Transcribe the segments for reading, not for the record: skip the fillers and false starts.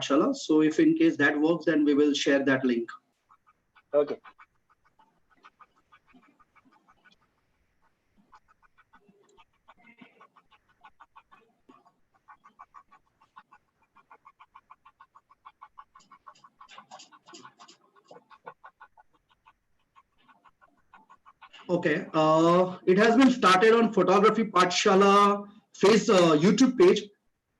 Pathsala. So if in case that works, then we will share that link. Okay. Okay. It has been started on Photography Pathsala YouTube page.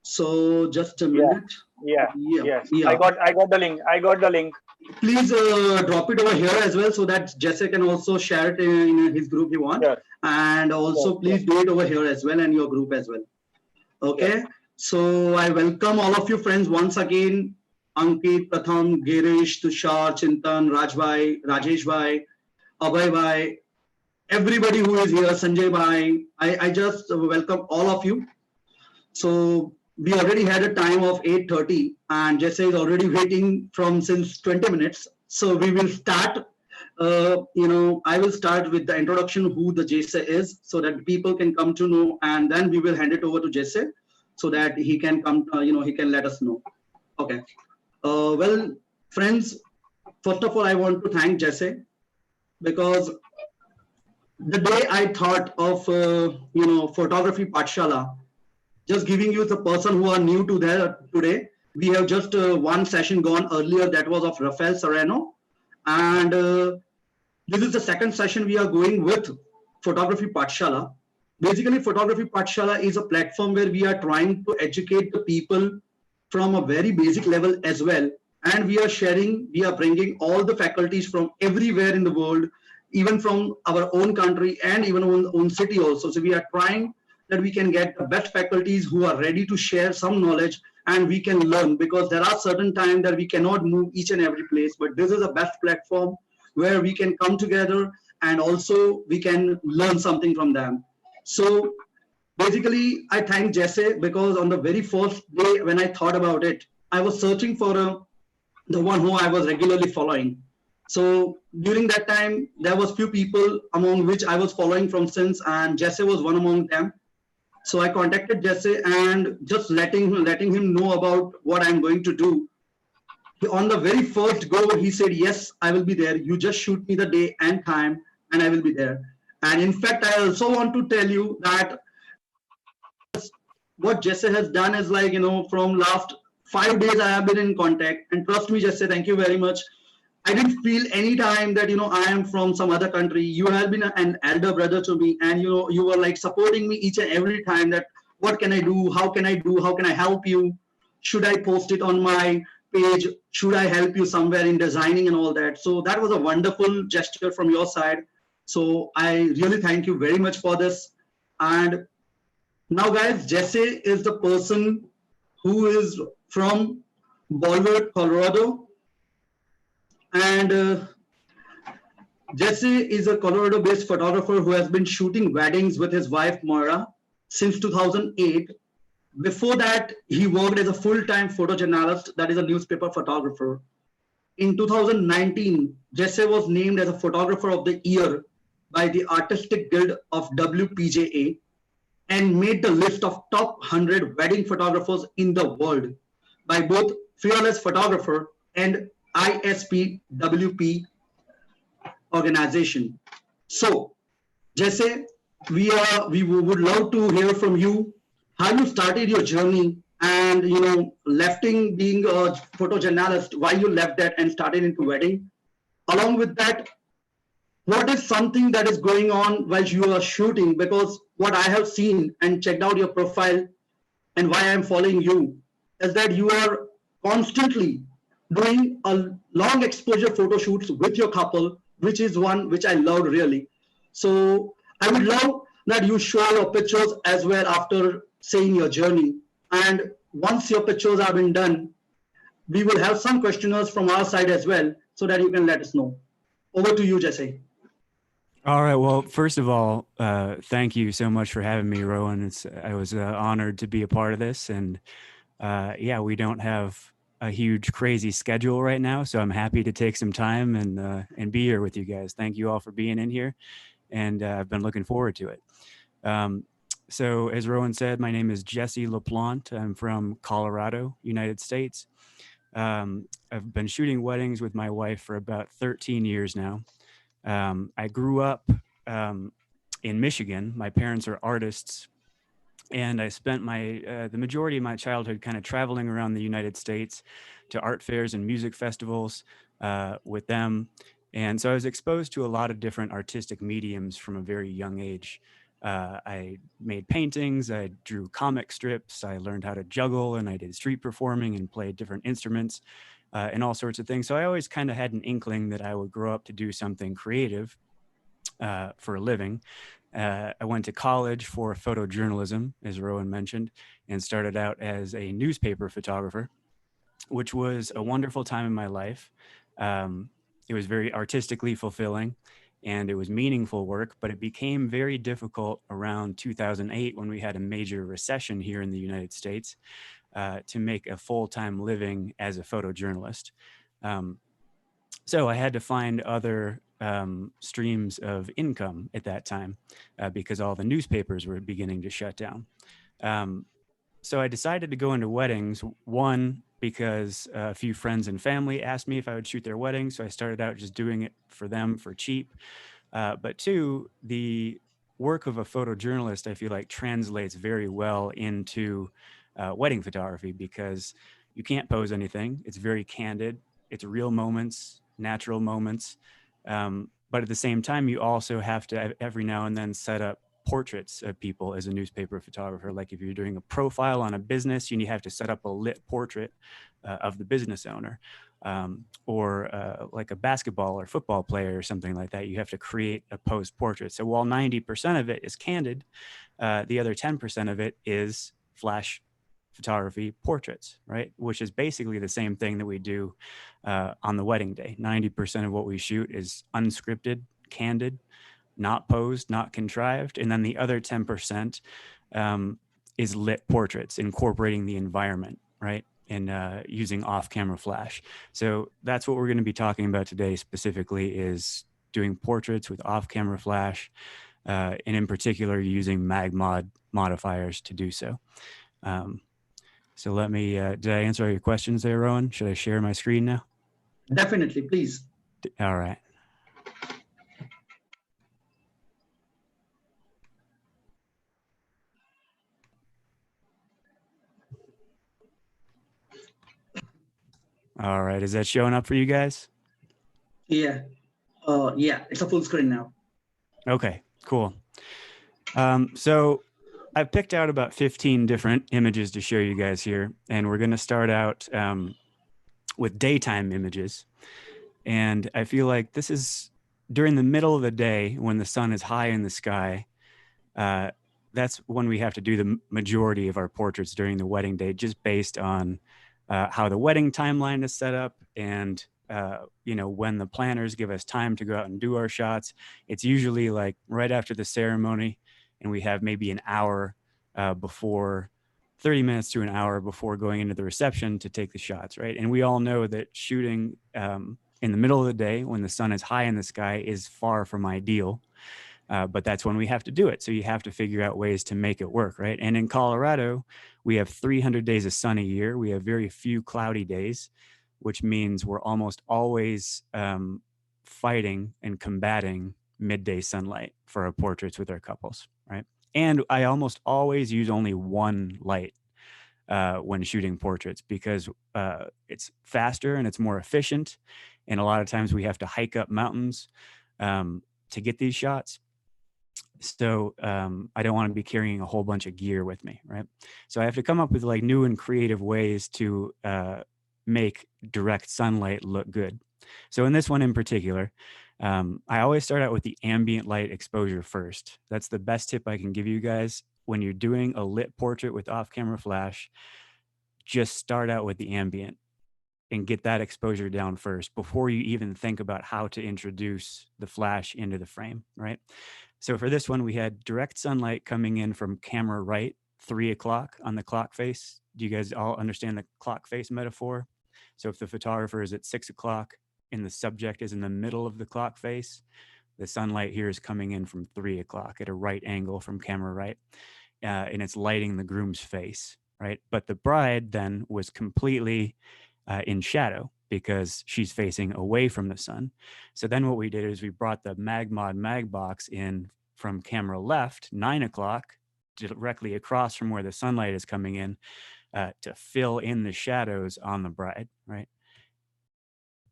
So just a Yeah. minute. Yeah. Yeah, Yes. I yeah. got the link. I got the link. Please drop it over here as well so that Jesse can also share it in his group you want. Sure. And Sure. also Sure. please do it over here as well and your group as well. Sure. Okay. So I welcome all of you friends once again. Ankit, Pratham, Girish, Tushar, Chintan, Rajbhai, Rajesh Bhai, Abhay Bhai, everybody who is here, Sanjay Bhai. I just welcome all of you. So we already had a time of 8:30 and Jesse is already waiting from since 20 minutes. So we will start. I will start with the introduction who the Jesse is so that people can come to know, and then we will hand it over to Jesse so that he can come, he can let us know. Okay. Well, friends, first of all, I want to thank Jesse because the day I thought of, photography Pathshala, just giving you the person who are new to there today. We have just one session gone earlier that was of Rafael Serrano, and this is the second session we are going with Photography Pathshala. Basically, Photography Pathshala is a platform where we are trying to educate the people from a very basic level as well. And we are bringing all the faculties from everywhere in the world, even from our own country and even our own city also. So we are trying that we can get the best faculties who are ready to share some knowledge and we can learn, because there are certain times that we cannot move each and every place, but this is a best platform where we can come together and also we can learn something from them. So basically, I thank Jesse because on the very first day when I thought about it, I was searching for the one who I was regularly following. So during that time, there was few people among which I was following from since, and Jesse was one among them. So I contacted Jesse and just letting him know about what I'm going to do. On the very first go, he said, "Yes, I will be there. You just shoot me the day and time, and I will be there." And in fact, I also want to tell you that what Jesse has done is like, from last 5 days I have been in contact. And trust me, Jesse, thank you very much. I didn't feel any time that, I am from some other country. You have been an elder brother to me, and, you were like supporting me each and every time that what can I do? How can I do? How can I help you? Should I post it on my page? Should I help you somewhere in designing and all that? So that was a wonderful gesture from your side. So I really thank you very much for this. And now, guys, Jesse is the person who is from Boulder, Colorado. And Jesse is a Colorado based photographer who has been shooting weddings with his wife, Moira, since 2008. Before that, he worked as a full time photojournalist, that is, a newspaper photographer. In 2019, Jesse was named as a Photographer of the Year by the Artistic Guild of WPJA and made the list of top 100 wedding photographers in the world by both Fearless Photographer and ISPWP organization. So, Jesse, we would love to hear from you how you started your journey and lefting being a photojournalist, why you left that and started into wedding. Along with that, what is something that is going on while you are shooting? Because what I have seen and checked out your profile and why I'm following you is that you are constantly doing a long exposure photo shoots with your couple, which is one which I loved really. So I would love that you show your pictures as well after saying your journey. And once your pictures have been done, we will have some questionnaires from our side as well so that you can let us know. Over to you, Jesse. All right. Well, first of all, thank you so much for having me, Rowan. I was honored to be a part of this, and yeah, we don't have a huge, crazy schedule right now, so I'm happy to take some time and be here with you guys. Thank you all for being in here, and I've been looking forward to it. So, as Rowan said, my name is Jesse La Plante. I'm from Colorado, United States. I've been shooting weddings with my wife for about 13 years now. I grew up in Michigan. My parents are artists, and I spent the majority of my childhood kind of traveling around the United States to art fairs and music festivals with them. And so I was exposed to a lot of different artistic mediums from a very young age. I made paintings, I drew comic strips, I learned how to juggle, and I did street performing and played different instruments and all sorts of things. So I always kind of had an inkling that I would grow up to do something creative for a living. I went to college for photojournalism, as Rowan mentioned, and started out as a newspaper photographer, which was a wonderful time in my life. It was very artistically fulfilling and it was meaningful work, but it became very difficult around 2008 when we had a major recession here in the United States to make a full-time living as a photojournalist. So I had to find other streams of income at that time because all the newspapers were beginning to shut down. So I decided to go into weddings, one, because a few friends and family asked me if I would shoot their weddings. So I started out just doing it for them for cheap. But two, the work of a photojournalist, I feel like, translates very well into wedding photography because you can't pose anything. It's very candid. It's real moments, natural moments. But at the same time, you also have to every now and then set up portraits of people as a newspaper photographer. Like if you're doing a profile on a business, you have to set up a lit portrait of the business owner. Or like a basketball or football player or something like that, you have to create a posed portrait. So while 90% of it is candid, the other 10% of it is flash photography portraits, right? Which is basically the same thing that we do on the wedding day. 90% of what we shoot is unscripted, candid, not posed, not contrived. And then the other 10% is lit portraits, incorporating the environment, right? And using off-camera flash. So that's what we're going to be talking about today specifically, is doing portraits with off-camera flash, and in particular using MagMod modifiers to do so. So let me, did I answer all your questions there, Rowan? Should I share my screen now? Definitely, please. All right. All right, is that showing up for you guys? Yeah. Yeah, it's a full screen now. Okay, cool. So I've picked out about 15 different images to show you guys here, and we're going to start out with daytime images. And I feel like this is during the middle of the day when the sun is high in the sky. That's when we have to do the majority of our portraits during the wedding day, just based on how the wedding timeline is set up and when the planners give us time to go out and do our shots. It's usually like right after the ceremony, and we have maybe an hour before, 30 minutes to an hour before going into the reception to take the shots, right? And we all know that shooting in the middle of the day when the sun is high in the sky is far from ideal. But that's when we have to do it. So you have to figure out ways to make it work, right? And in Colorado, we have 300 days of sun a year. We have very few cloudy days, which means we're almost always fighting and combating midday sunlight for our portraits with our couples, right? And I almost always use only one light when shooting portraits because it's faster and it's more efficient. And a lot of times we have to hike up mountains to get these shots. So I don't want to be carrying a whole bunch of gear with me, right? So I have to come up with like new and creative ways to make direct sunlight look good. So in this one in particular, I always start out with the ambient light exposure first. That's the best tip I can give you guys. When you're doing a lit portrait with off-camera flash, just start out with the ambient and get that exposure down first before you even think about how to introduce the flash into the frame, right? So for this one, we had direct sunlight coming in from camera right, 3 o'clock on the clock face. Do you guys all understand the clock face metaphor? So if the photographer is at 6 o'clock and the subject is in the middle of the clock face, the sunlight here is coming in from 3 o'clock at a right angle from camera right, and it's lighting the groom's face, right? But the bride then was completely in shadow because she's facing away from the sun. So then what we did is we brought the MagMod mag box in from camera left, 9 o'clock, directly across from where the sunlight is coming in, to fill in the shadows on the bride, right?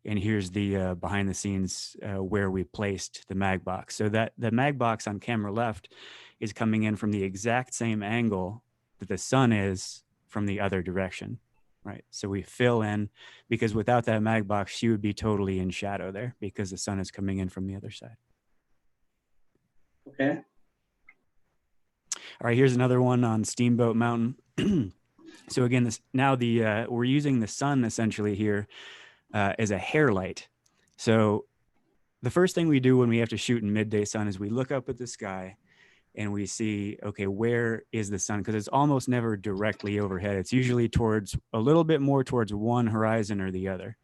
And here's the behind the scenes where we placed the mag box. So that the mag box on camera left is coming in from the exact same angle that the sun is from the other direction, right? So we fill in, because without that mag box, she would be totally in shadow there because the sun is coming in from the other side. Okay. All right, here's another one on Steamboat Mountain. So again, we're using the sun essentially here as a hair light. So the first thing we do when we have to shoot in midday sun is we look up at the sky and we see, okay, where is the sun? Because it's almost never directly overhead. It's usually a little bit more towards one horizon or the other.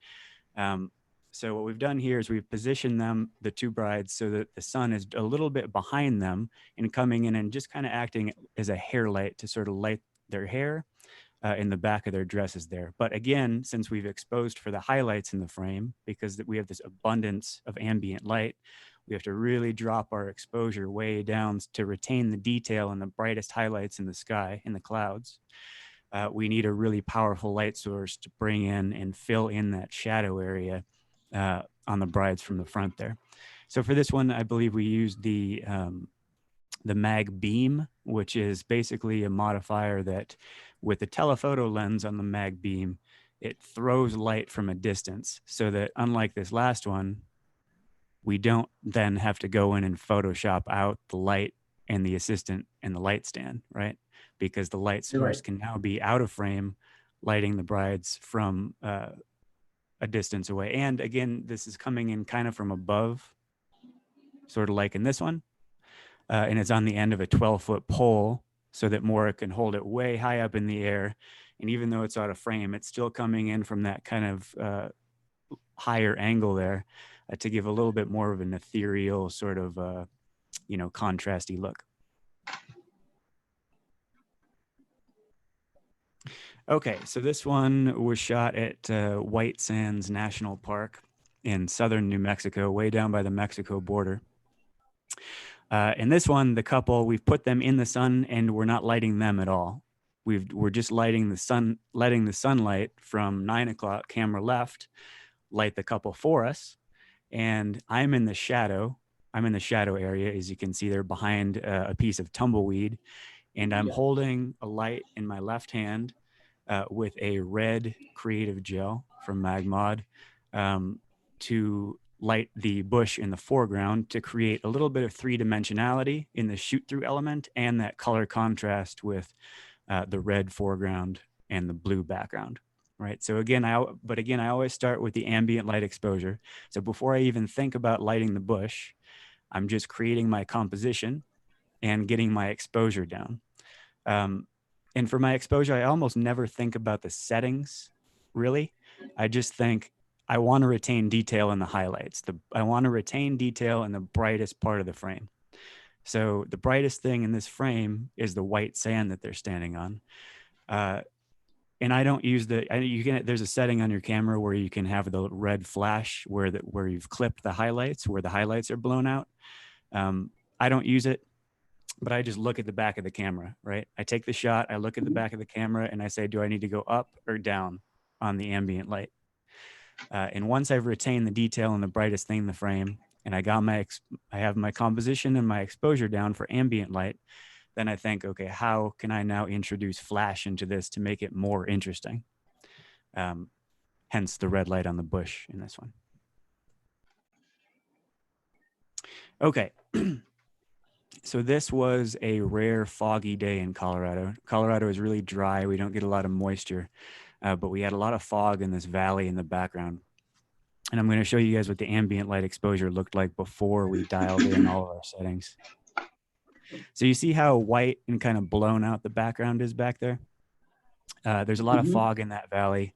So what we've done here is we've positioned the two brides, so that the sun is a little bit behind them and coming in and just kind of acting as a hair light to sort of light their hair in the back of their dresses there. But again, since we've exposed for the highlights in the frame, because we have this abundance of ambient light, we have to really drop our exposure way down to retain the detail and the brightest highlights in the sky, in the clouds. We need a really powerful light source to bring in and fill in that shadow area on the brides from the front there. So for this one, I believe we used the mag beam, which is basically a modifier that with the telephoto lens on the mag beam, it throws light from a distance, so that unlike this last one, we don't then have to go in and Photoshop out the light and the assistant and the light stand, right? Because the light source can now be out of frame, lighting the brides from a distance away. And again, this is coming in kind of from above, sort of like in this one. And it's on the end of a 12-foot pole so that Maura can hold it way high up in the air. And even though it's out of frame, it's still coming in from that kind of higher angle there to give a little bit more of an ethereal sort of, contrasty look. Okay, so this one was shot at White Sands National Park in southern New Mexico, way down by the Mexico border. In this one, the couple, we've put them in the sun and we're not lighting them at all. We're just lighting the sun, letting the sunlight from 9 o'clock camera left light the couple for us. And I'm in the shadow. I'm in the shadow area, as you can see there behind a piece of tumbleweed. And I'm holding a light in my left hand with a red creative gel from MagMod to light the bush in the foreground to create a little bit of three-dimensionality in the shoot-through element and that color contrast with the red foreground and the blue background, right? So again, I always start with the ambient light exposure. So before I even think about lighting the bush, I'm just creating my composition and getting my exposure down. And for my exposure, I almost never think about the settings, really. I just think I want to retain detail in the highlights. I want to retain detail in the brightest part of the frame. So the brightest thing in this frame is the white sand that they're standing on. And I don't use there's a setting on your camera where you can have the red flash where you've clipped the highlights, where the highlights are blown out. I don't use it, but I just look at the back of the camera, right? I take the shot, I look at the back of the camera and I say, do I need to go up or down on the ambient light? And once I've retained the detail and the brightest thing in the frame, and I have my composition and my exposure down for ambient light, then I think, okay, how can I now introduce flash into this to make it more interesting? Hence the red light on the bush in this one. Okay. So this was a rare foggy day in Colorado. Colorado is really dry. We don't get a lot of moisture, but we had a lot of fog in this valley in the background. And I'm going to show you guys what the ambient light exposure looked like before we dialed in all of our settings. So you see how white and kind of blown out the background is back there? There's a lot of fog in that valley.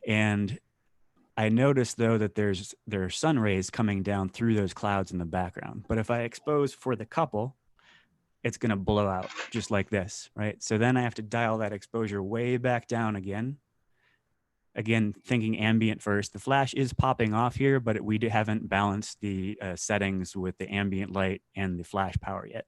And I noticed, though, that there are sun rays coming down through those clouds in the background. But if I expose for the couple, it's going to blow out just like this, right? So then I have to dial that exposure way back down again again, thinking ambient first, the flash is popping off here, but we haven't balanced the settings with the ambient light and the flash power yet.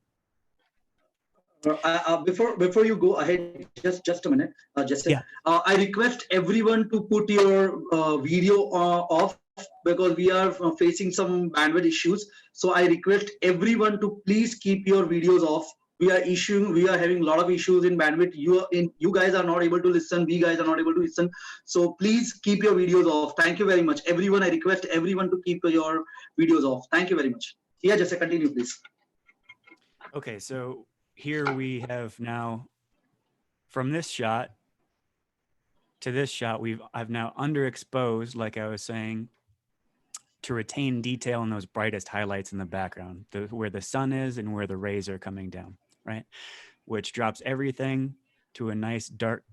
Before you go ahead, just a minute, Jesse. Yeah. I request everyone to put your video off, because we are facing some bandwidth issues. So I request everyone to please keep your videos off. We are having a lot of issues in bandwidth. You guys are not able to listen. We guys are not able to listen. So please keep your videos off. Thank you very much, everyone. I request everyone to keep your videos off. Thank you very much. Yeah, Jesse, continue, please. Okay, so here we have now, from this shot to this shot, I've now underexposed, like I was saying, to retain detail in those brightest highlights in the background, where the sun is and where the rays are coming down, right? Which drops everything to a nice dark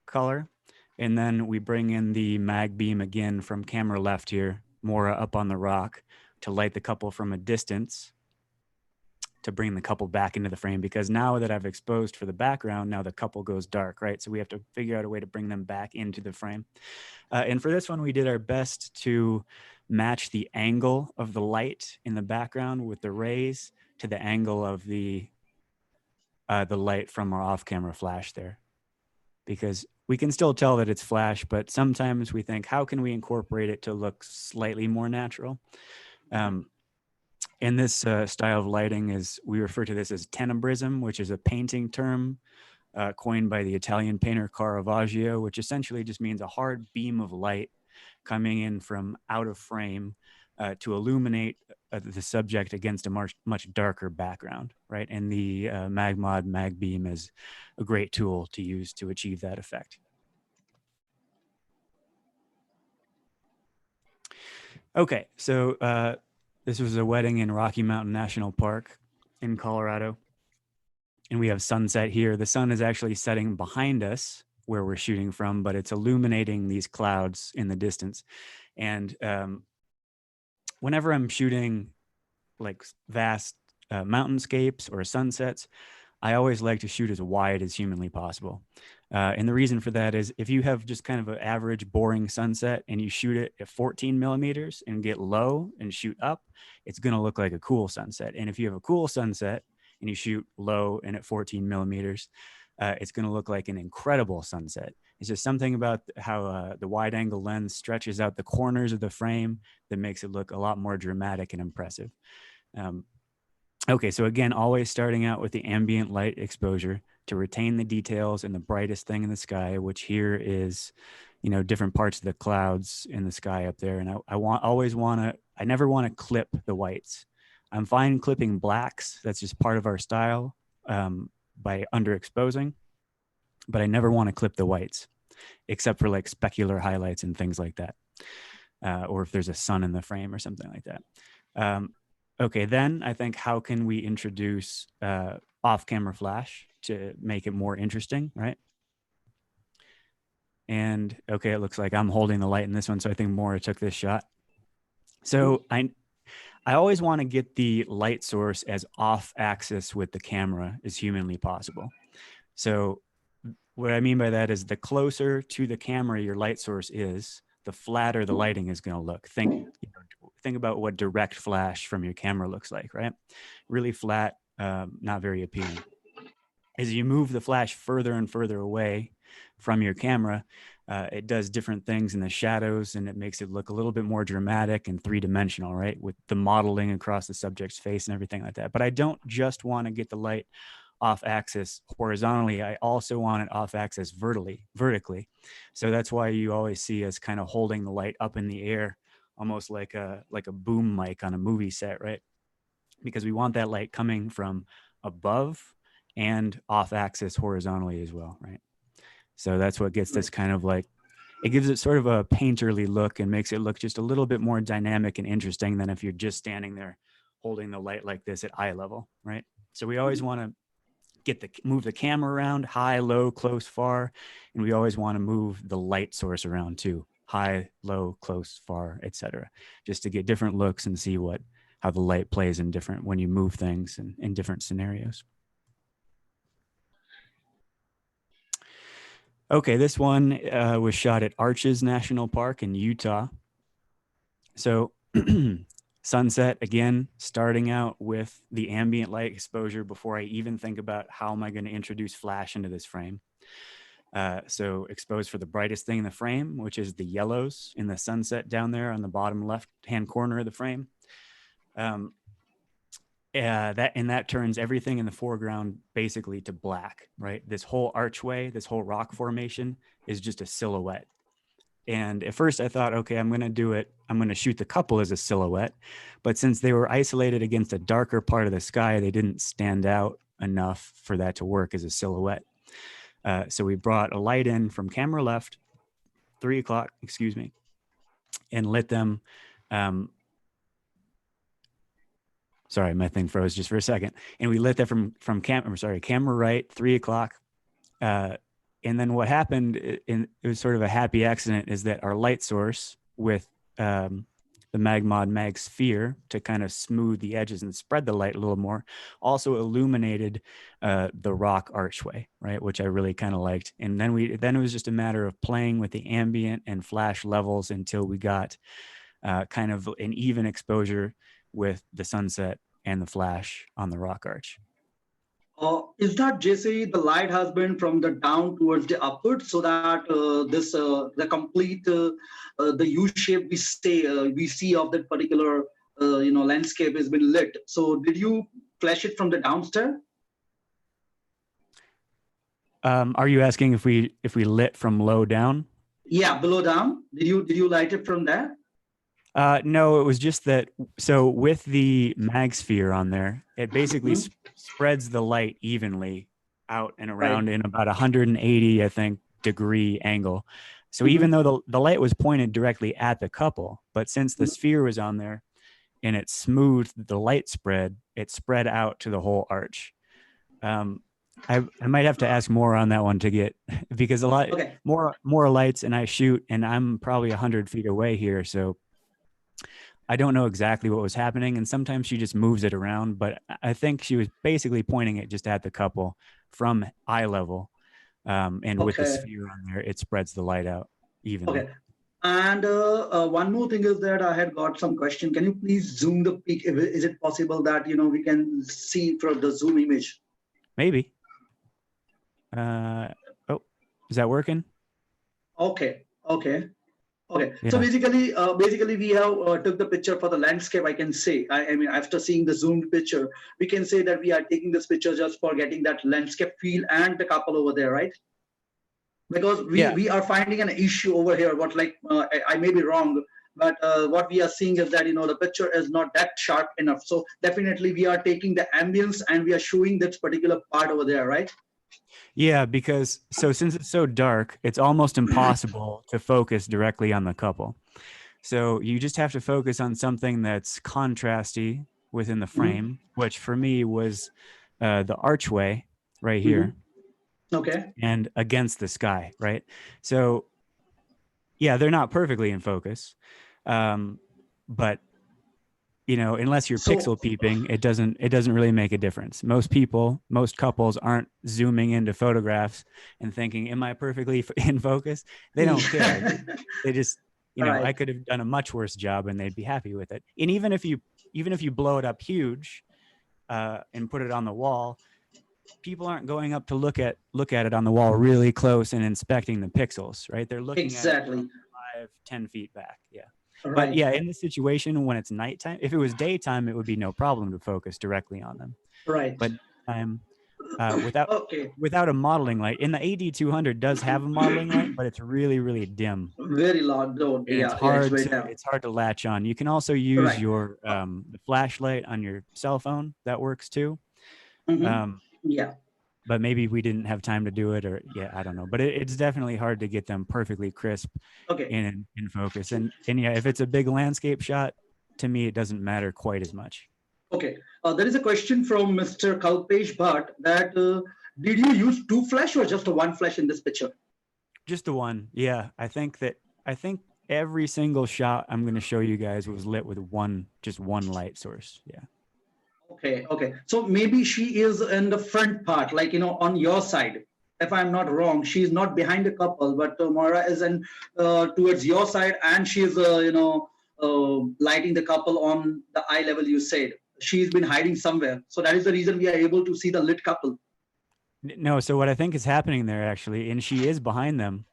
color. And then we bring in the mag beam again from camera left here, more up on the rock, to light the couple from a distance, to bring the couple back into the frame, because now that I've exposed for the background, now the couple goes dark, right? So we have to figure out a way to bring them back into the frame. And for this one, we did our best to match the angle of the light in the background with the rays to the angle of the light from our off-camera flash there, because we can still tell that it's flash, but sometimes we think, how can we incorporate it to look slightly more natural? And this style of lighting we refer to this as tenebrism, which is a painting term coined by the Italian painter Caravaggio, which essentially just means a hard beam of light coming in from out of frame to illuminate the subject against a much darker background, right? And the MagMod mag beam is a great tool to use to achieve that effect. Okay, so this was a wedding in Rocky Mountain National Park in Colorado. And we have sunset here. The sun is actually setting behind us where we're shooting from, but it's illuminating these clouds in the distance. And whenever I'm shooting like vast mountainscapes or sunsets, I always like to shoot as wide as humanly possible. And the reason for that is if you have just kind of an average boring sunset and you shoot it at 14 millimeters and get low and shoot up, it's going to look like a cool sunset. And if you have a cool sunset and you shoot low and at 14 millimeters, it's going to look like an incredible sunset. It's just something about how the wide angle lens stretches out the corners of the frame that makes it look a lot more dramatic and impressive. Okay, so again, always starting out with the ambient light exposure to retain the details and the brightest thing in the sky, which here is, you know, different parts of the clouds in the sky up there. And I never want to clip the whites. I'm fine clipping blacks. That's just part of our style by underexposing, but I never want to clip the whites, except for like specular highlights and things like that. Or if there's a sun in the frame or something like that. Okay, then I think, how can we introduce off-camera flash to make it more interesting, right? And okay, it looks like I'm holding the light in this one, so I think Maura took this shot. So I always want to get the light source as off-axis with the camera as humanly possible. So what I mean by that is the closer to the camera your light source is, the flatter the lighting is going to look. Think about what direct flash from your camera looks like, right? Really flat, not very appealing. As you move the flash further and further away from your camera, it does different things in the shadows, and it makes it look a little bit more dramatic and three-dimensional, right? With the modeling across the subject's face and everything like that. But I don't just want to get the light off axis horizontally. I also want it off axis vertically. So that's why you always see us kind of holding the light up in the air, almost like a boom mic on a movie set, right? Because we want that light coming from above and off axis horizontally as well, right? So that's what gets this kind of like, it gives it sort of a painterly look and makes it look just a little bit more dynamic and interesting than if you're just standing there holding the light like this at eye level, right? So we always want to move the camera around, high, low, close, far, and we always want to move the light source around too, high, low, close, far, etc., just to get different looks and see how the light plays when you move things in different scenarios. Okay, this one was shot at Arches National Park in Utah. So sunset, again, starting out with the ambient light exposure before I even think about how am I going to introduce flash into this frame. So exposed for the brightest thing in the frame, which is the yellows in the sunset down there on the bottom left-hand corner of the frame. That turns everything in the foreground basically to black, right? This whole archway, this whole rock formation is just a silhouette. And at first I thought, okay, I'm going to shoot the couple as a silhouette. But since they were isolated against a darker part of the sky, they didn't stand out enough for that to work as a silhouette. So we brought a light in from camera left, 3 o'clock, and lit them. Sorry, my thing froze just for a second. And we lit that from camera right, 3 o'clock. And then what happened, it was sort of a happy accident, is that our light source with the Magmod Mag Sphere to kind of smooth the edges and spread the light a little more, also illuminated the rock archway, right? Which I really kind of liked. And then it was just a matter of playing with the ambient and flash levels until we got kind of an even exposure with the sunset and the flash on the rock arch. Is that, Jesse, the light has been from the down towards the upward, so that the complete the U shape we see of that particular landscape has been lit? So did you flash it from the downstairs? Are you asking if we lit from low down? Yeah, below down. Did you light it from there? No, it was just that. So with the mag sphere on there, it basically spreads the light evenly out and around in about 180, I think, degree angle. So even though the light was pointed directly at the couple, but since the sphere was on there and it smoothed the light spread, it spread out to the whole arch. I might have to ask more on that one to get, because a lot more lights, and I shoot, and I'm probably 100 feet away here, so I don't know exactly what was happening, and sometimes she just moves it around, but I think she was basically pointing it just at the couple from eye level, and with the sphere on there, it spreads the light out evenly. Okay. And one more thing is that I had got some question. Can you please zoom the peak? Is it possible that we can see from the zoom image? Maybe. Oh, is that working? Okay. Yeah. So basically we have took the picture for the landscape. I can say, I mean, after seeing the zoomed picture, we can say that we are taking this picture just for getting that landscape feel and the couple over there, right? Because we are finding an issue over here. What I may be wrong, but what we are seeing is that the picture is not that sharp enough. So definitely we are taking the ambience and we are showing that particular part over there, right? Yeah, because since it's so dark, it's almost impossible to focus directly on the couple. So you just have to focus on something that's contrasty within the frame, which for me was the archway right here. Okay. And against the sky, right? So yeah, they're not perfectly in focus. But unless you're pixel peeping, it doesn't really make a difference. Most couples aren't zooming into photographs and thinking, am I perfectly in focus? They don't care. They just, I could have done a much worse job and they'd be happy with it. And even if you blow it up huge and put it on the wall, people aren't going up to look at it on the wall really close and inspecting the pixels, right? They're looking at it from 5-10 feet back. Yeah. Right. But yeah, in this situation, when it's nighttime, if it was daytime, it would be no problem to focus directly on them. Right. But without a modeling light, and the AD200 does have a modeling light, but it's really, really dim. Very low. It's hard to latch on. You can also use your the flashlight on your cell phone. That works too. But maybe we didn't have time to do it, or I don't know. But it's definitely hard to get them perfectly crisp in focus. And if it's a big landscape shot, to me, it doesn't matter quite as much. Okay. There is a question from Mr. Kalpesh Bhatt that did you use 2 flash or just one flash in this picture? Just the one. Yeah. I think every single shot I'm going to show you guys was lit with just one light source. Yeah. Okay. So maybe she is in the front part, on your side. if I'm not wrong, she's not behind the couple, but Moira is in towards your side, and she's lighting the couple on the eye level. You said she's been hiding somewhere, so that is the reason we are able to see the lit couple. No, so what I think is happening there actually, and she is behind them,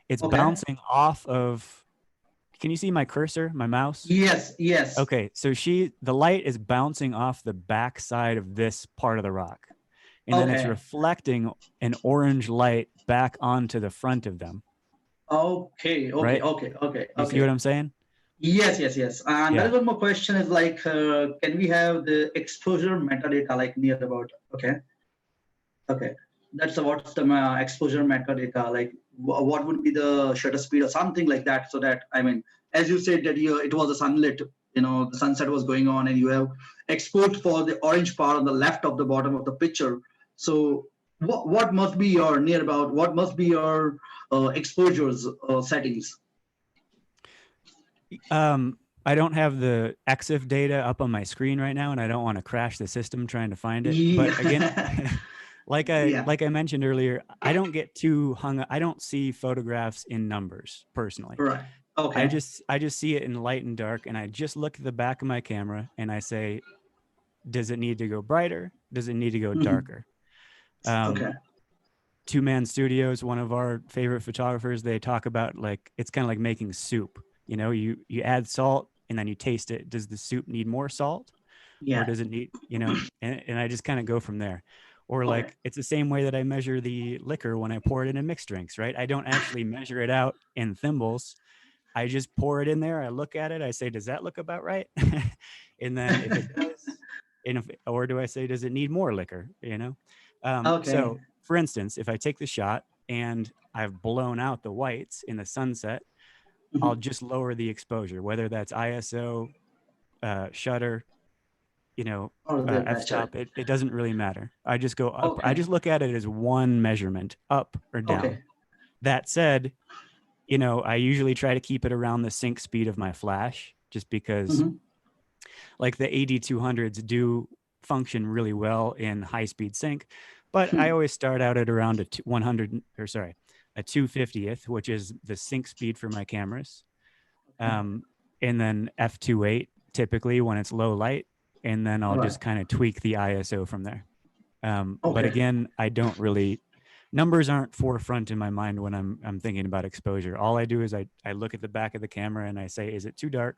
it's Okay. bouncing off of, can you see my cursor, my mouse? Yes, yes. Okay, so the light is bouncing off the back side of this part of the rock. And then it's Okay. reflecting an orange light back onto the front of them. Okay, Right? okay. You see what I'm saying? Yes. And Yeah. there is one more question is like, can we have the exposure metadata like near about? Okay. That's what's the exposure metadata, like what would be the shutter speed or something like that, so that, I mean, as you said that it was a sunlit, the sunset was going on, and you have export for the orange part on the left of the bottom of the picture. So what must be your near about, what must be your exposures settings? I don't have the EXIF data up on my screen right now, and I don't want to crash the system trying to find it. Yeah. But again, like I mentioned earlier, I don't get too hung up. I don't see photographs in numbers personally. Right. Okay. I just see it in light and dark, and I just look at the back of my camera and I say, does it need to go brighter? Does it need to go darker? Okay. Two Man Studios, one of our favorite photographers, they talk about like, it's kind of like making soup. You add salt and then you taste it. Does the soup need more salt? Yeah. Or does it need, and I just kind of go from there. Or like, it's the same way that I measure the liquor when I pour it into mixed drinks, right? I don't actually measure it out in thimbles. I just pour it in there. I look at it. I say, does that look about right? And then if it does, or do I say, does it need more liquor? So for instance, if I take the shot and I've blown out the whites in the sunset, I'll just lower the exposure, whether that's ISO, shutter, f-stop. It doesn't really matter. I just go up. I just look at it as one measurement, up or down. That said, I usually try to keep it around the sync speed of my flash, just because like the AD200s do function really well in high speed sync, but I always start out at around a 250th, which is the sync speed for my cameras. And then f2.8 typically when it's low light, and then I'll just kind of tweak the ISO from there. But again, I don't really, numbers aren't forefront in my mind when I'm thinking about exposure. All I do is I look at the back of the camera and I say, is it too dark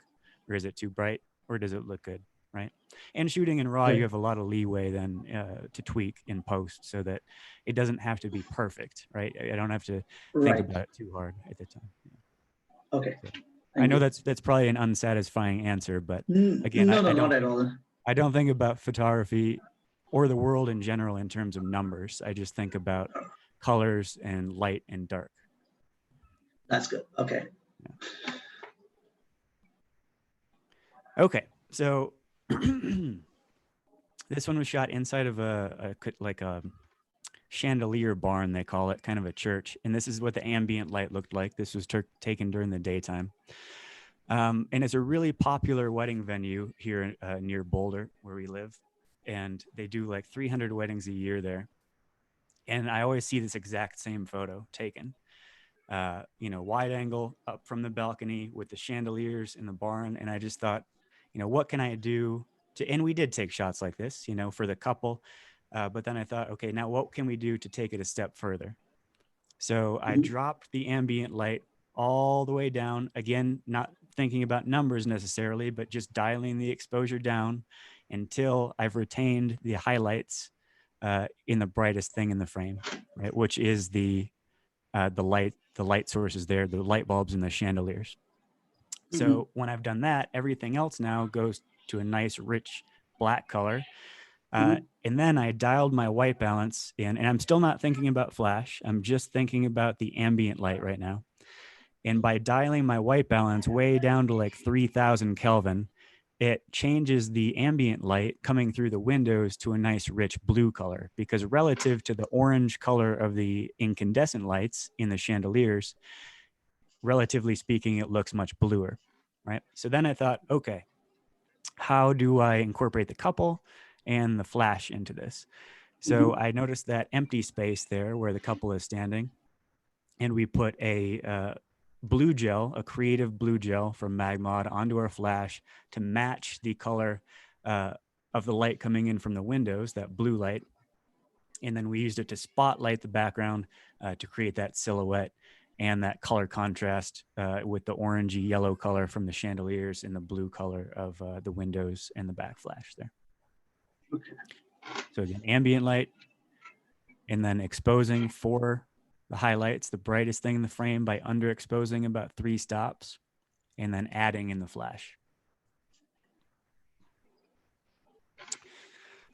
or is it too bright or does it look good, right? And shooting in RAW, you have a lot of leeway then to tweak in post so that it doesn't have to be perfect, right? I don't have to think about it too hard at the time. Okay. I know that's probably an unsatisfying answer, but again, not at all. I don't think about photography or the world in general in terms of numbers. I just think about colors and light and dark. That's good. Okay. Yeah. Okay. So this one was shot inside of a chandelier barn, they call it, kind of a church. And this is what the ambient light looked like. This was taken during the daytime. And it's a really popular wedding venue here near Boulder, where we live. And they do like 300 weddings a year there. And I always see this exact same photo taken, wide angle up from the balcony with the chandeliers in the barn. And I just thought, what can I do and we did take shots like this, for the couple. But then I thought, okay, now what can we do to take it a step further? So I dropped the ambient light all the way down, again, not thinking about numbers necessarily, but just dialing the exposure down until I've retained the highlights in the brightest thing in the frame, right? Which is the light sources there, the light bulbs and the chandeliers. So when I've done that, everything else now goes to a nice, rich black color. And then I dialed my white balance in, and I'm still not thinking about flash. I'm just thinking about the ambient light right now. And by dialing my white balance way down to like 3000 Kelvin, it changes the ambient light coming through the windows to a nice rich blue color, because relative to the orange color of the incandescent lights in the chandeliers, relatively speaking, it looks much bluer, right? So then I thought, okay, how do I incorporate the couple and the flash into this? So I noticed that empty space there where the couple is standing, and we put a blue gel, a creative blue gel from Magmod onto our flash to match the color of the light coming in from the windows, that blue light. And then we used it to spotlight the background to create that silhouette and that color contrast with the orangey yellow color from the chandeliers and the blue color of the windows and the back flash there. Okay. So again, ambient light, and then exposing for the highlights, the brightest thing in the frame by underexposing about 3 stops, and then adding in the flash.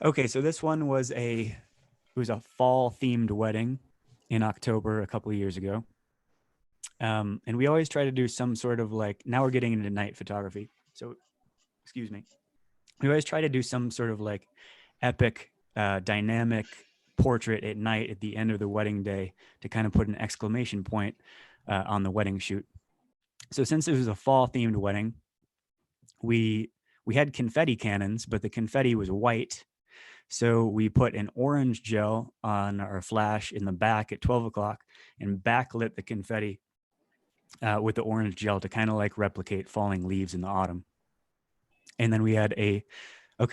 Okay, so this one was it was a fall themed wedding in October a couple of years ago. And we always try to do some sort of like, now we're getting into night photography. So, excuse me. We always try to do some sort of like epic, dynamic portrait at night at the end of the wedding day to kind of put an exclamation point on the wedding shoot. So since it was a fall themed wedding, we had confetti cannons, but the confetti was white. So we put an orange gel on our flash in the back at 12 o'clock and backlit the confetti with the orange gel to kind of like replicate falling leaves in the autumn. And then we had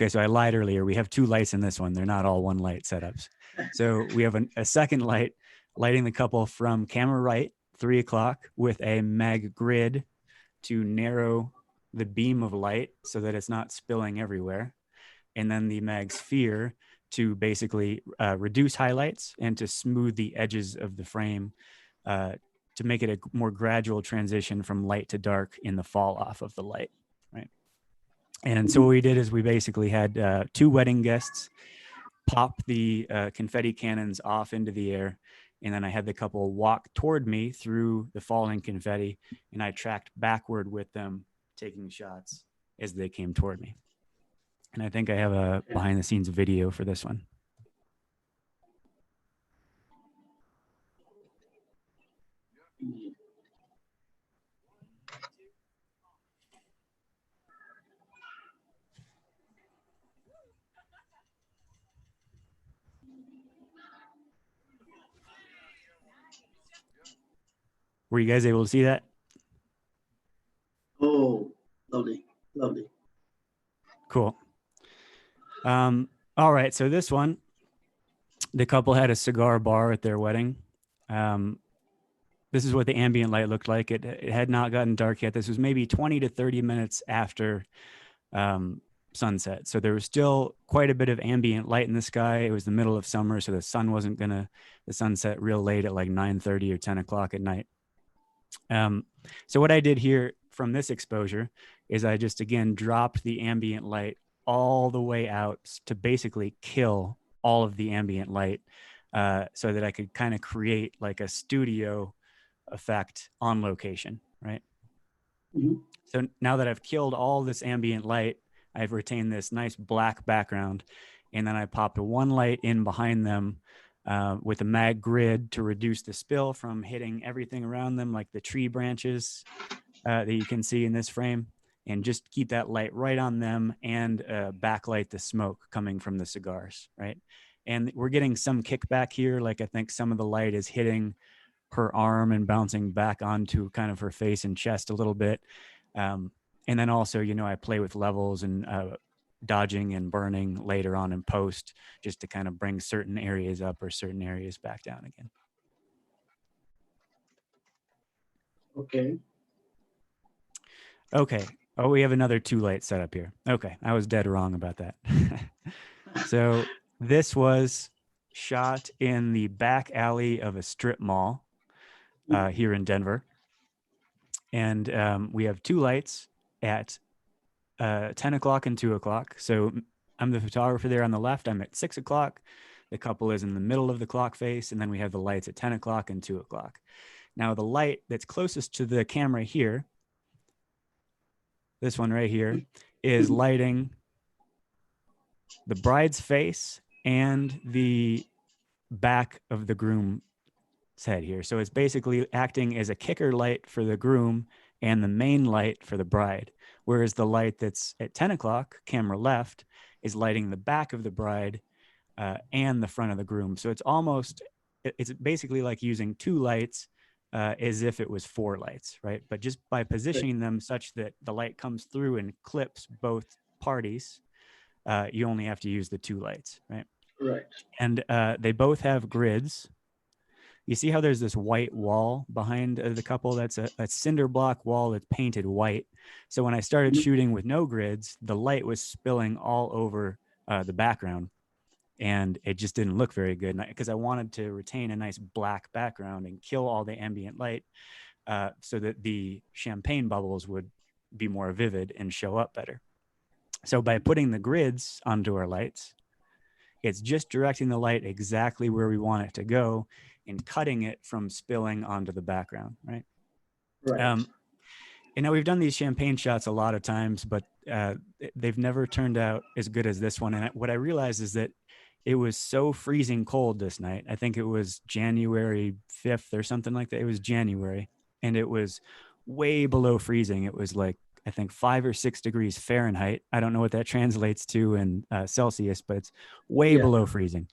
so I lied earlier. We have 2 lights in this one. They're not all one light setups. So we have a second light lighting the couple from camera right, 3 o'clock, with a mag grid to narrow the beam of light so that it's not spilling everywhere. And then the mag sphere to basically reduce highlights and to smooth the edges of the frame to make it a more gradual transition from light to dark in the fall off of the light, right? And so what we did is we basically had 2 wedding guests pop the confetti cannons off into the air. And then I had the couple walk toward me through the falling confetti, and I tracked backward with them, taking shots as they came toward me. And I think I have a behind the scenes video for this one. Were you guys able to see that? Oh, lovely, lovely. Cool. All right. So this one, the couple had a cigar bar at their wedding. This is what the ambient light looked like. It had not gotten dark yet. This was maybe 20 to 30 minutes after sunset. So there was still quite a bit of ambient light in the sky. It was the middle of summer, so the sun wasn't the sunset real late at like 9:30 or 10 o'clock at night. So what I did here from this exposure is I just, again, dropped the ambient light all the way out to basically kill all of the ambient light so that I could kind of create like a studio effect on location, right? Mm-hmm. So now that I've killed all this ambient light, I've retained this nice black background, and then I popped 1 light in behind them with a mag grid to reduce the spill from hitting everything around them, like the tree branches that you can see in this frame, and just keep that light right on them and backlight the smoke coming from the cigars, right? And we're getting some kickback here. Like I think some of the light is hitting her arm and bouncing back onto kind of her face and chest a little bit. And then also, I play with levels and dodging and burning later on in post just to kind of bring certain areas up or certain areas back down again. Okay. Oh, we have another 2 light setup here. Okay. I was dead wrong about that. So this was shot in the back alley of a strip mall here in Denver. And we have 2 lights at 10 o'clock and 2 o'clock. So I'm the photographer there on the left. I'm at 6 o'clock. The couple is in the middle of the clock face. And then we have the lights at 10 o'clock and 2 o'clock. Now the light that's closest to the camera here, this one right here, is lighting the bride's face and the back of the groom's head here. So it's basically acting as a kicker light for the groom and the main light for the bride. Whereas the light that's at 10 o'clock, camera left, is lighting the back of the bride and the front of the groom. So it's basically like using 2 lights as if it was 4 lights, right? But just by positioning them such that the light comes through and clips both parties, you only have to use the 2 lights, right? Right. And they both have grids. You see how there's this white wall behind the couple? That's a cinder block wall that's painted white. So when I started shooting with no grids, the light was spilling all over the background, and it just didn't look very good because I wanted to retain a nice black background and kill all the ambient light so that the champagne bubbles would be more vivid and show up better. So by putting the grids onto our lights, it's just directing the light exactly where we want it to go and cutting it from spilling onto the background, right? Right. You know, we've done these champagne shots a lot of times, but they've never turned out as good as this one. And what I realized is that it was so freezing cold this night. I think it was January 5th or something like that. It was January, and it was way below freezing. It was like, I think 5 or 6 degrees Fahrenheit. I don't know what that translates to in Celsius, but it's way below freezing.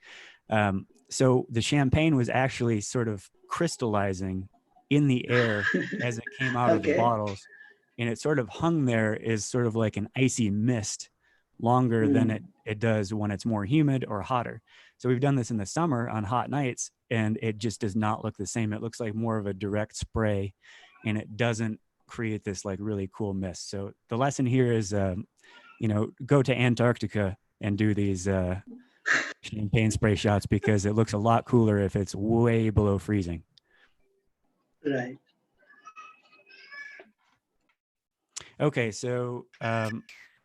So the champagne was actually sort of crystallizing in the air as it came out of the bottles, and it sort of hung there as sort of like an icy mist longer than it does when it's more humid or hotter. So we've done this in the summer on hot nights, and it just does not look the same. It looks like more of a direct spray, and it doesn't create this like really cool mist. So the lesson here is, you know, go to Antarctica and do these champagne spray shots, because it looks a lot cooler if it's way below freezing. Right. Okay, so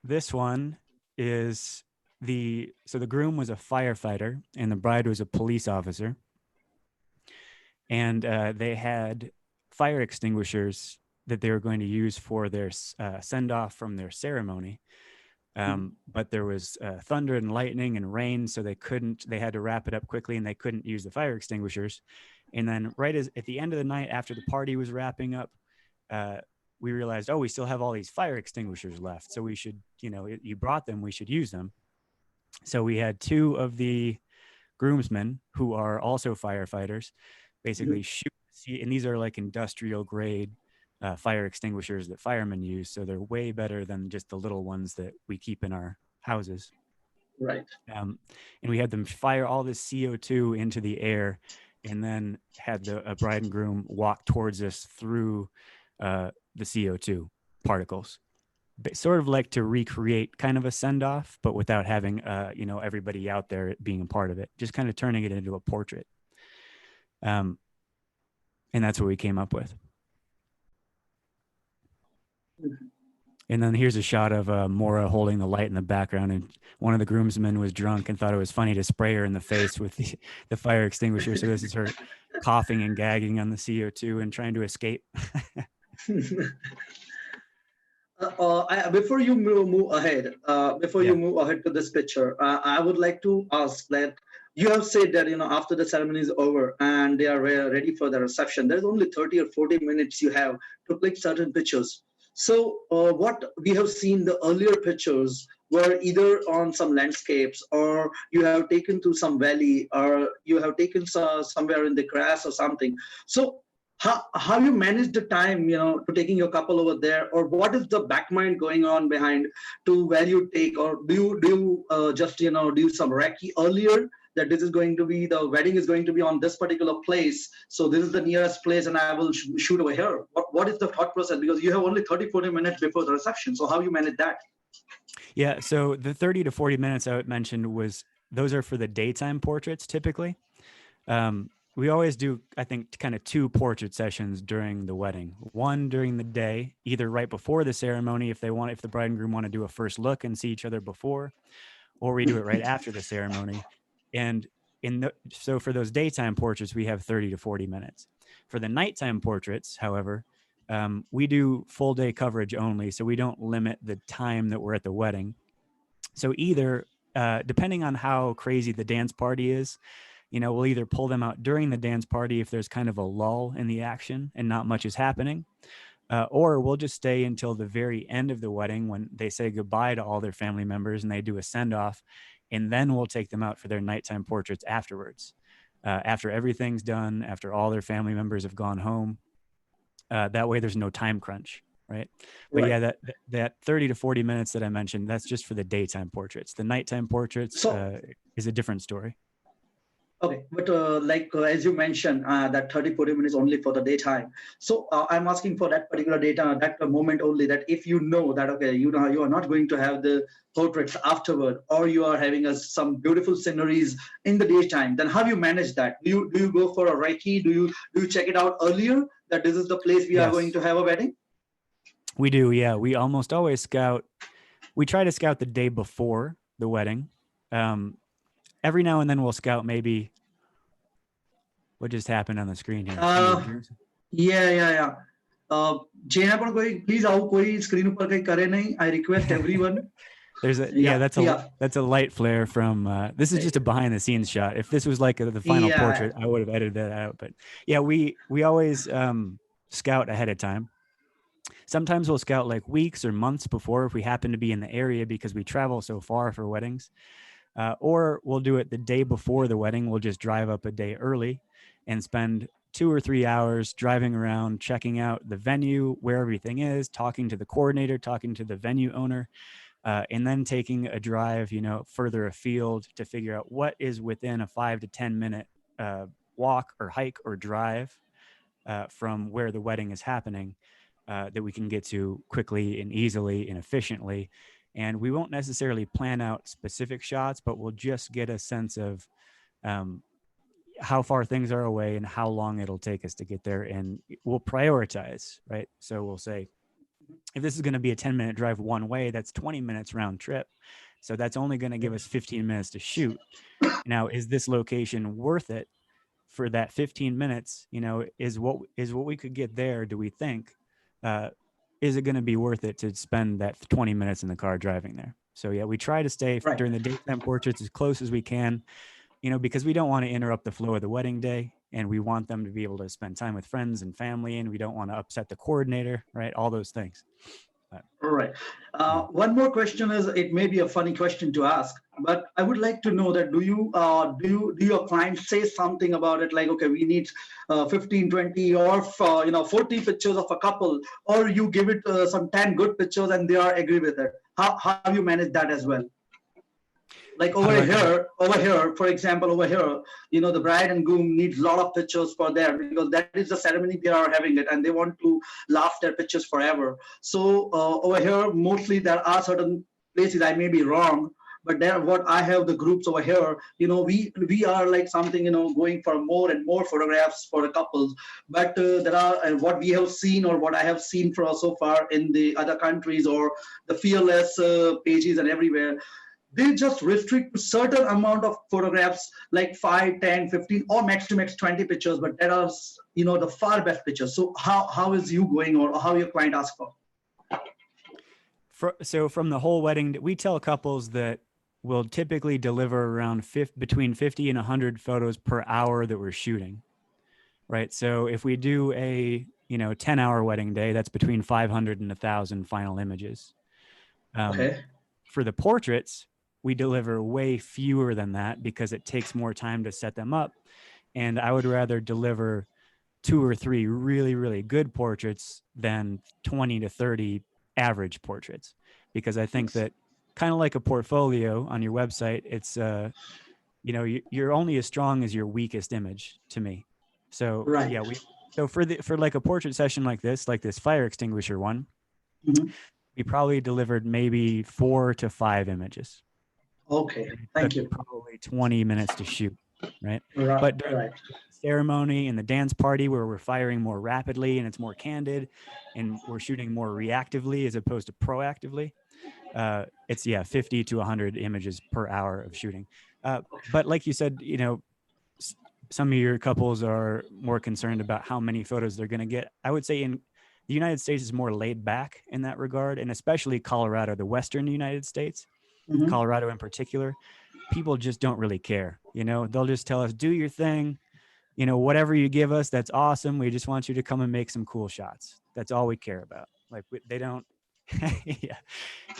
this one is the groom was a firefighter and the bride was a police officer, and they had fire extinguishers that they were going to use for their send off from their ceremony. But there was thunder and lightning and rain, so they had to wrap it up quickly, and they couldn't use the fire extinguishers. And then right at the end of the night, after the party was wrapping up, we realized, oh, we still have all these fire extinguishers left. So we should, you know, you brought them, we should use them. So we had 2 of the groomsmen, who are also firefighters, basically shoot, and these are like industrial grade fire extinguishers that firemen use. So they're way better than just the little ones that we keep in our houses. Right. And we had them fire all this CO2 into the air, and then had the bride and groom walk towards us through the CO2 particles, sort of like to recreate kind of a send-off, but without having, you know, everybody out there being a part of it, just kind of turning it into a portrait. And that's what we came up with. And then here's a shot of Maura holding the light in the background, and one of the groomsmen was drunk and thought it was funny to spray her in the face with the fire extinguisher. So this is her coughing and gagging on the CO2 and trying to escape. Before you move ahead, you move ahead to this picture, I would like to ask that you have said that, you know, after the ceremony is over and they are ready for the reception, there's only 30 or 40 minutes you have to click certain pictures. So what we have seen, the earlier pictures were either on some landscapes, or you have taken to some valley, or you have taken somewhere in the grass or something. So how you manage the time, you know, to taking your couple over there, or what is the back mind going on behind to where you take, or do you just, you know, do some recce earlier that this is going to be, the wedding is going to be on this particular place, so this is the nearest place and I will shoot over here. What is the thought process? Because you have only 30-40 minutes before the reception, so how you manage that? Yeah, so the 30 to 40 minutes I mentioned those are for the daytime portraits typically. We always do, I think, kind of 2 portrait sessions during the wedding. One during the day, either right before the ceremony if the bride and groom want to do a first look and see each other before, or we do it right after the ceremony. And so for those daytime portraits, we have 30 to 40 minutes. For the nighttime portraits, however, we do full day coverage only, so we don't limit the time that we're at the wedding. So either, depending on how crazy the dance party is, you know, we'll either pull them out during the dance party if there's kind of a lull in the action and not much is happening, or we'll just stay until the very end of the wedding when they say goodbye to all their family members and they do a send-off, and then we'll take them out for their nighttime portraits afterwards. After everything's done, after all their family members have gone home. That way there's no time crunch, right? But yeah, that 30 to 40 minutes that I mentioned, that's just for the daytime portraits. The nighttime portraits is a different story. Okay, but as you mentioned, that 30-40 minutes only for the daytime. So I'm asking for that particular data, that moment only, that if you know that, okay, you are not going to have the portraits afterward, or you are having some beautiful sceneries in the daytime, then how you manage that? Do you go for a recce? Do you check it out earlier that this is the place we are going to have a wedding? We do, yeah. We almost always scout. We try to scout the day before the wedding. Every now and then we'll scout maybe. What just happened on the screen here? Yeah. Jena, please आओ कोई screen ऊपर कहीं करे नहीं. I request everyone. That's a light flare from this is just a behind the scenes shot. If this was like the final portrait, I would have edited that out. But yeah, we always scout ahead of time. Sometimes we'll scout like weeks or months before if we happen to be in the area because we travel so far for weddings. Or we'll do it the day before the wedding. We'll just drive up a day early and spend 2 or 3 hours driving around, checking out the venue, where everything is, talking to the coordinator, talking to the venue owner, and then taking a drive, further afield to figure out what is within a 5 to 10 minute walk or hike or drive from where the wedding is happening that we can get to quickly and easily and efficiently. And we won't necessarily plan out specific shots, but we'll just get a sense of how far things are away and how long it'll take us to get there. And we'll prioritize, right? So we'll say, if this is going to be a 10-minute drive one way, that's 20 minutes round trip. So that's only going to give us 15 minutes to shoot. Now, is this location worth it for that 15 minutes? Is what we could get there, do we think? Is it going to be worth it to spend that 20 minutes in the car driving there? So yeah, we try to stay during the daytime portraits as close as we can, because we don't want to interrupt the flow of the wedding day, and we want them to be able to spend time with friends and family, and we don't want to upset the coordinator, right? All those things. All right. One more question is, it may be a funny question to ask, but I would like to know that do your clients say something about it, like, okay, we need 15, 20 or 40 pictures of a couple, or you give it some 10 good pictures and they are agree with it? How you manage that as well? Like over here, for example, over here, the bride and groom needs a lot of pictures for there, because that is the ceremony they are having it, and they want to laugh their pictures forever. So over here, mostly there are certain places, I may be wrong, but what I have the groups over here, we are like something, going for more and more photographs for the couples. But there are what we have seen, or what I have seen so far in the other countries, or the fearless pages and everywhere, they just restrict to certain amount of photographs, like 5, 10, 15, or max to max 20 pictures. But there are, the far best pictures. So how is you going, or how your client asks for? So from the whole wedding, we tell couples that we'll typically deliver around between 50 and 100 photos per hour that we're shooting, right? So if we do a 10-hour wedding day, that's between 500 and 1,000 final images. Okay. For the portraits, we deliver way fewer than that because it takes more time to set them up. And I would rather deliver 2 or 3 really, really good portraits than 20 to 30 average portraits, because I think that, kind of like a portfolio on your website, it's you're only as strong as your weakest image, to me. So yeah, for like a portrait session like this fire extinguisher one, we probably delivered maybe 4 to 5 images. Okay, thank you. Probably 20 minutes to shoot, right? But during the ceremony and the dance party, where we're firing more rapidly and it's more candid, and we're shooting more reactively as opposed to proactively, it's 50 to 100 images per hour of shooting. But like you said, some of your couples are more concerned about how many photos they're going to get. I would say in the United States is more laid back in that regard, and especially Colorado, the Western United States. Colorado in particular, people just don't really care. They'll just tell us, do your thing, whatever you give us, that's awesome. We just want you to come and make some cool shots. That's all we care about. Like they don't. Yeah.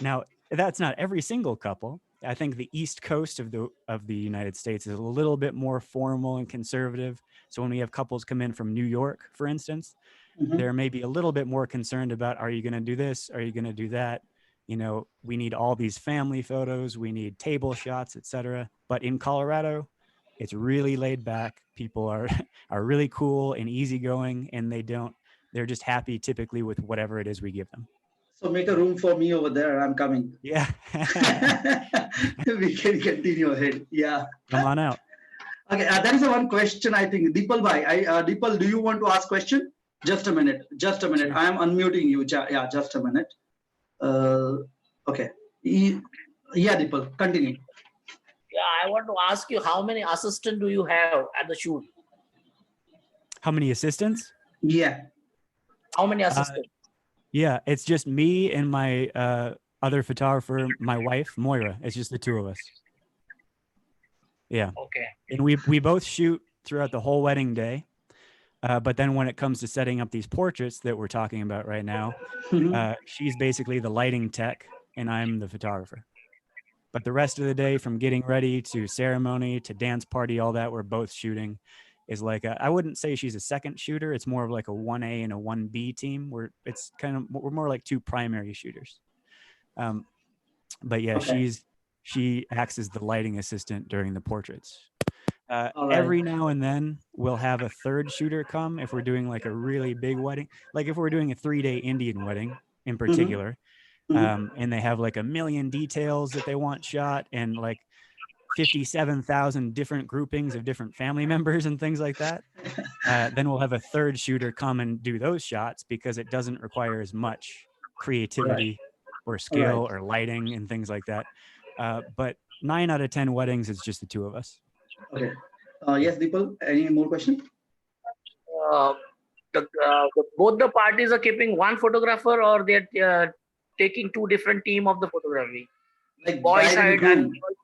Now, that's not every single couple. I think the East Coast of the United States is a little bit more formal and conservative. So when we have couples come in from New York, for instance, Mhm. they're maybe a little bit more concerned about, are you going to do this? Are you going to do that? You know, we need all these family photos, we need table shots, etc. But in Colorado, it's really laid back. People are are really cool and easygoing, and they're just happy typically with whatever it is we give them. So make a room for me over there. I'm coming. Yeah. We can continue ahead. Yeah. Come on out. Okay. There is a one question, I think. Deepal bhai, Deepal, do you want to ask question? Just a minute. Just a minute. Sure. I am unmuting you. Yeah, just a minute. Okay. Yeah, Deepal, continue. Yeah, I want to ask you, how many assistants do you have at the shoot? How many assistants? Yeah. How many assistants? Yeah, it's just me and my other photographer, my wife, Moira. It's just the two of us. Yeah. Okay. And we both shoot throughout the whole wedding day. But then when it comes to setting up these portraits that we're talking about right now, she's basically the lighting tech and I'm the photographer. But the rest of the day, from getting ready to ceremony to dance party, all that, we're both shooting. Is like I wouldn't say she's a second shooter. It's more of like a 1A and a 1B team where we're more like two primary shooters. But yeah, Okay. she acts as the lighting assistant during the portraits. All right. Every now and then we'll have a third shooter come if we're doing like a really big wedding, like if we're doing a 3-day Indian wedding in particular, and they have like a million details that they want shot and like 57,000 different groupings of different family members and things like that. Then we'll have a third shooter come and do those shots because it doesn't require as much creativity or skill or lighting and things like that. But 9 out of 10 weddings, it's just the two of us. Okay. Yes, Deepal, any more questions? Both the parties are keeping one photographer, or they're taking two different team of the photography? Like Boy bride and side groom. and bride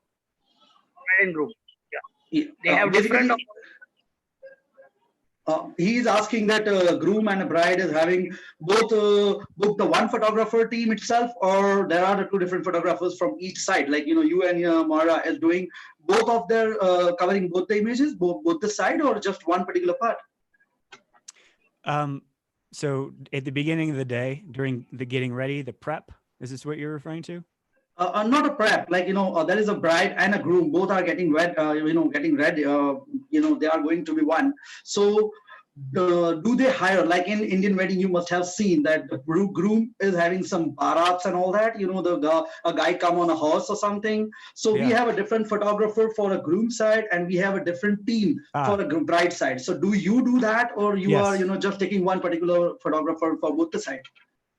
and groom. Yeah. Yeah. They have different. He is asking that groom and bride is having both the one photographer team itself, or there are the two different photographers from each side. Like you and Mara is doing both of their covering both the images, both the side, or just one particular part. So at the beginning of the day, during the getting ready, the prep, is this what you're referring to? Not a prep, like there is a bride and a groom, both are getting ready, getting ready, they are going to be one. So do they hire, like in Indian wedding, you must have seen that the groom is having some barats and all that, a guy come on a horse or something. So we have a different photographer for a groom side and we have a different team for a bride side. So do you do that, or you are just taking one particular photographer for both the side?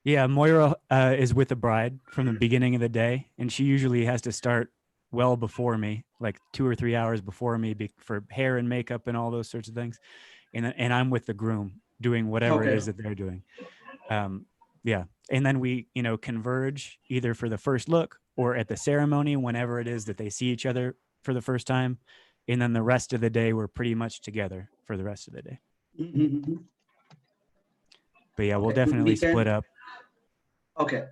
Yeah, Moira is with the bride from the beginning of the day, and she usually has to start well before me, like 2 or 3 hours before me for hair and makeup and all those sorts of things. And I'm with the groom doing whatever it is that they're doing. Yeah. And then we, converge either for the first look or at the ceremony, whenever it is that they see each other for the first time. And then the rest of the day, we're pretty much together for the rest of the day. Mm-hmm. But yeah, we'll definitely split up. Okay.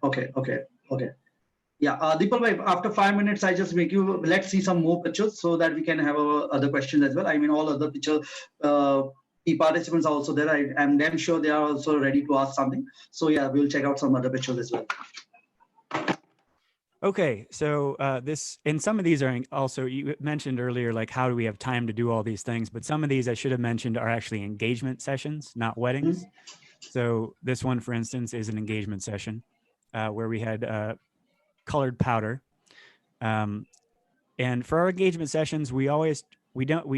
Yeah, Deepal, after 5 minutes, I just let's see some more pictures so that we can have other questions as well. I mean, all other picture participants are also there. I'm damn sure they are also ready to ask something. So yeah, we'll check out some other pictures as well. Okay, so and some of these are also, you mentioned earlier, like how do we have time to do all these things? But some of these I should have mentioned are actually engagement sessions, not weddings. So this one, for instance, is an engagement session where we had colored powder. And for our engagement sessions, we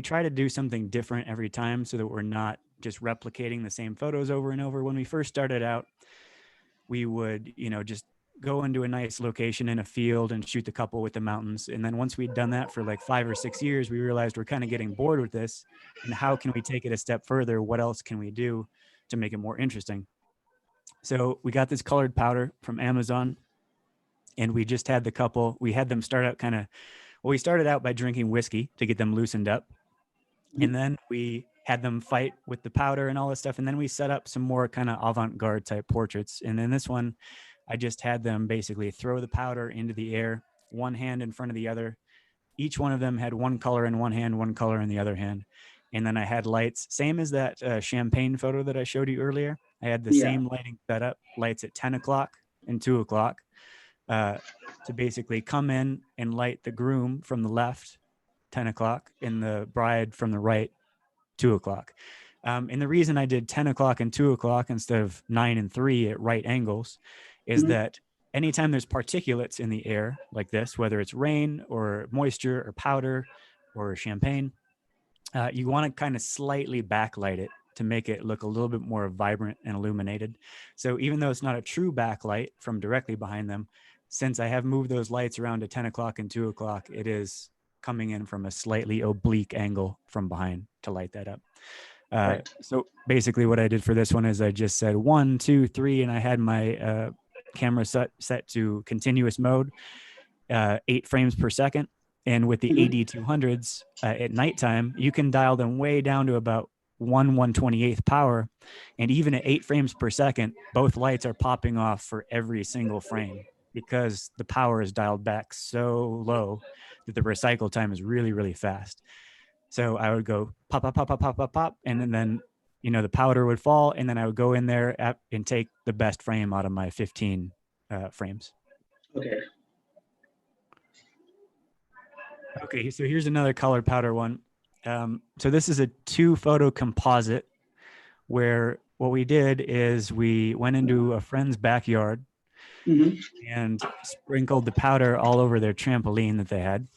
try to do something different every time so that we're not just replicating the same photos over and over. When we first started out, we would, just go into a nice location in a field and shoot the couple with the mountains. And then once we'd done that for like 5 or 6 years, we realized we're kind of getting bored with this. And how can we take it a step further? What else can we do to make it more interesting? So we got this colored powder from Amazon, and we just had the couple, we had them start out we started out by drinking whiskey to get them loosened up. And then we had them fight with the powder and all this stuff. And then we set up some more kind of avant-garde type portraits. And then this one, I just had them basically throw the powder into the air one hand in front of the other. Each one of them had one color in one hand, one color in the other hand. And then I had lights, same as that champagne photo that I showed you earlier. I had the same lighting setup, lights at 10 o'clock and 2 o'clock to basically come in and light the groom from the left, 10 o'clock, and the bride from the right, 2 o'clock. And the reason I did 10 o'clock and 2 o'clock instead of 9 and 3 at right angles is that anytime there's particulates in the air like this, whether it's rain or moisture or powder or champagne, you want to kind of slightly backlight it to make it look a little bit more vibrant and illuminated. So even though it's not a true backlight from directly behind them, since I have moved those lights around to 10 o'clock and 2 o'clock, it is coming in from a slightly oblique angle from behind to light that up. So basically what I did for this one is I just said 1, 2, 3, and I had my camera set to continuous mode, 8 frames per second. And with the AD200s at nighttime, you can dial them way down to about 1/128th power. And even at 8 frames per second, both lights are popping off for every single frame because the power is dialed back so low that the recycle time is really, really fast. So I would go pop, pop, pop, pop, pop, pop, pop. And then, the powder would fall. And then I would go in there and take the best frame out of my 15 frames. Okay. Okay, so here's another color powder one. So this is a 2-photo composite where what we did is we went into a friend's backyard and sprinkled the powder all over their trampoline that they had.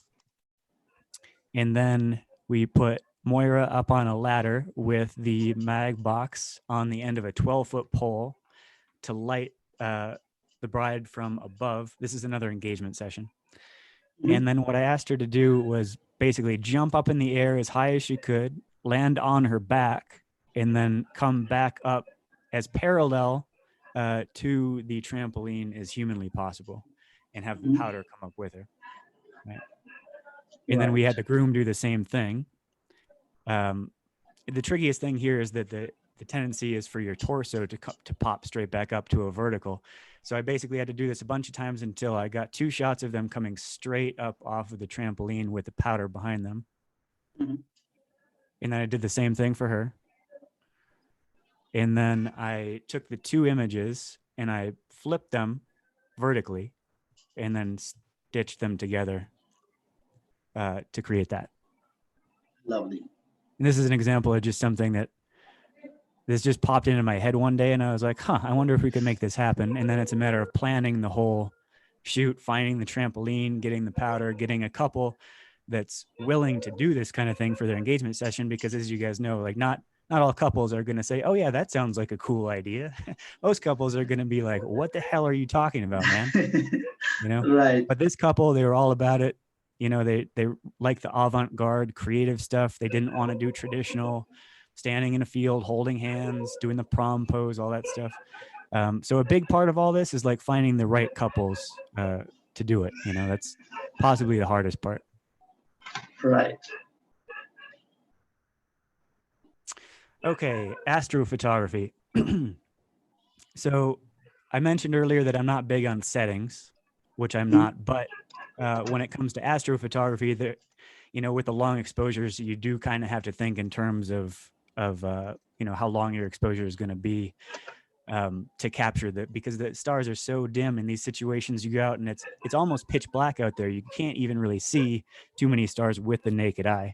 And then we put Moira up on a ladder with the mag box on the end of a 12-foot pole to light the bride from above. This is another engagement session. And then what I asked her to do was basically jump up in the air as high as she could, land on her back, and then come back up as parallel to the trampoline as humanly possible and have the powder come up with her. Right? And then we had the groom do the same thing. The trickiest thing here is that the tendency is for your torso to pop straight back up to a vertical. So I basically had to do this a bunch of times until I got 2 shots of them coming straight up off of the trampoline with the powder behind them. And then I did the same thing for her. And then I took the 2 images and I flipped them vertically and then stitched them together to create that. Lovely. And this is an example of just something that this just popped into my head one day and I was like, I wonder if we could make this happen. And then it's a matter of planning the whole shoot, finding the trampoline, getting the powder, getting a couple that's willing to do this kind of thing for their engagement session. Because as you guys know, like not all couples are going to say, oh yeah, that sounds like a cool idea. Most couples are going to be like, what the hell are you talking about, man? Right. But this couple, they were all about it. They like the avant-garde creative stuff. They didn't want to do traditional standing in a field, holding hands, doing the prom pose, all that stuff. So a big part of all this is like finding the right couples to do it. That's possibly the hardest part. Right. Okay, astrophotography. So I mentioned earlier that I'm not big on settings, which I'm not, but when it comes to astrophotography, with the long exposures, you do kind of have to think in terms of how long your exposure is going to be to capture because the stars are so dim in these situations. You go out and it's almost pitch black out there. You can't even really see too many stars with the naked eye.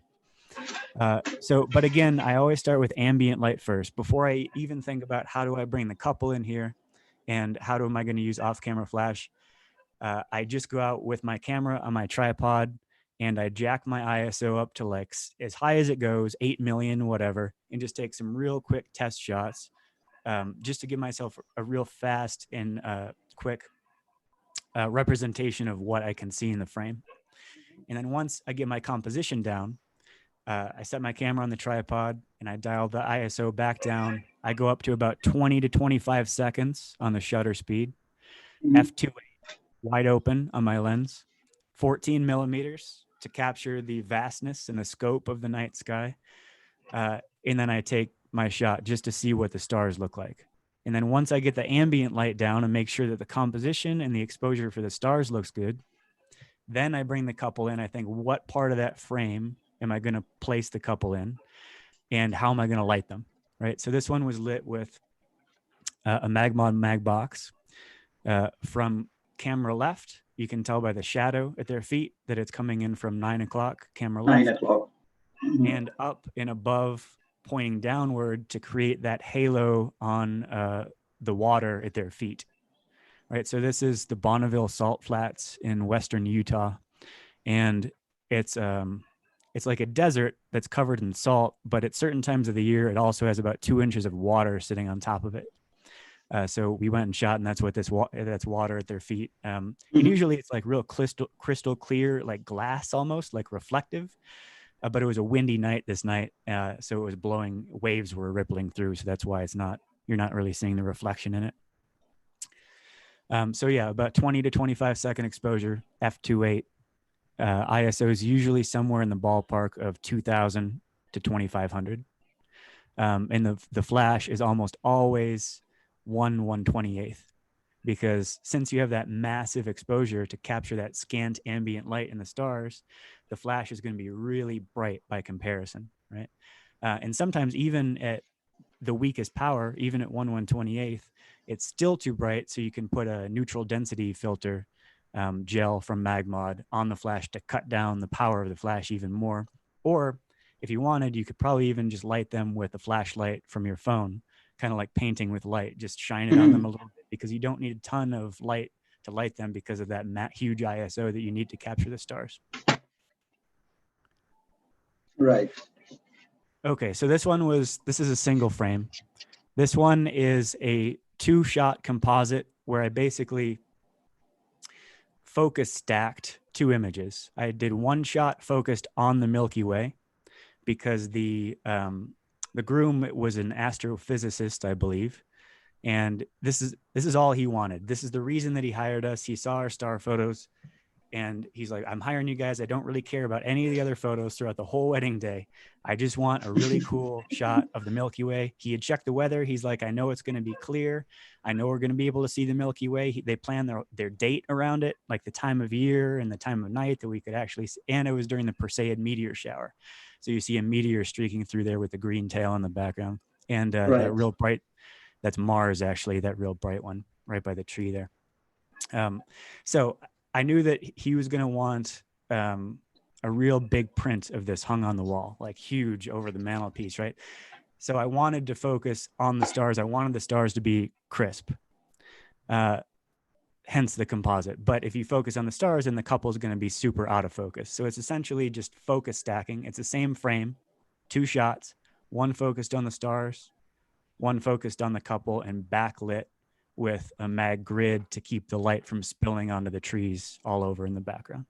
But again, I always start with ambient light first before I even think about how do I bring the couple in here and how am I going to use off-camera flash. I just go out with my camera on my tripod and I jack my ISO up to like as high as it goes, 8 million, whatever, and just take some real quick test shots just to give myself a real fast and quick representation of what I can see in the frame. And then once I get my composition down, I set my camera on the tripod and I dial the ISO back down. I go up to about 20 to 25 seconds on the shutter speed, f2.8 wide open on my lens, 14 millimeters to capture the vastness and the scope of the night sky. And then I take my shot just to see what the stars look like. And then once I get the ambient light down and make sure that the composition and the exposure for the stars looks good, Then I bring the couple in. I think, what part of that frame am I going to place the couple in, and how am I going to light them? Right. So this one was lit with a Magmod mag box. From camera left, you can tell by the shadow at their feet that it's coming in from 9 o'clock, camera left. 9 o'clock. And up and above, pointing downward to create that halo on the water at their feet. Right. So this is the Bonneville Salt Flats in western Utah, and it's like a desert that's covered in salt, but at certain times of the year, it also has about 2 inches of water sitting on top of it. So we went and shot, and that's what that's water at their feet. And usually it's like real crystal clear, like glass almost, like reflective. But it was a windy night this night, so it was blowing. Waves were rippling through, so that's why you're not really seeing the reflection in it. So yeah, about 20 to 25 second exposure, f2.8. ISO is usually somewhere in the ballpark of 2,000 to 2,500. And the flash is almost always 1/128th, because since you have that massive exposure to capture that scant ambient light in the stars, the flash is going to be really bright by comparison, right? And sometimes even at the weakest power, even at 1/128th, it's still too bright, so you can put a neutral density filter gel from Magmod on the flash to cut down the power of the flash even more. Or if you wanted, you could probably even just light them with a flashlight from your phone, kind of like painting with light. Just shine it on them a little bit, because you don't need a ton of light to light them because of that huge ISO that you need to capture the stars. Right. Okay, so this is a single frame. This one is a 2-shot composite where I basically focus stacked 2 images. I did 1 shot focused on the Milky Way, because the groom was an astrophysicist, I believe, and this is all he wanted. This is the reason that he hired us. He saw our star photos, and he's like, I'm hiring you guys. I don't really care about any of the other photos throughout the whole wedding day. I just want a really cool shot of the Milky Way. He had checked the weather. He's like, I know it's going to be clear. I know we're going to be able to see the Milky Way. They planned their date around it, like the time of year and the time of night that we could actually see. And it was during the Perseid meteor shower. So you see a meteor streaking through there with the green tail in the background. And that real bright, that's Mars, actually, that real bright one right by the tree there. So I knew that he was going to want a real big print of this hung on the wall, like huge over the mantelpiece, right? So I wanted to focus on the stars. I wanted the stars to be crisp, hence the composite. But if you focus on the stars, then the couple is going to be super out of focus. So it's essentially just focus stacking. It's the same frame, 2 shots, 1 focused on the stars, 1 focused on the couple, and backlit with a mag grid to keep the light from spilling onto the trees all over in the background,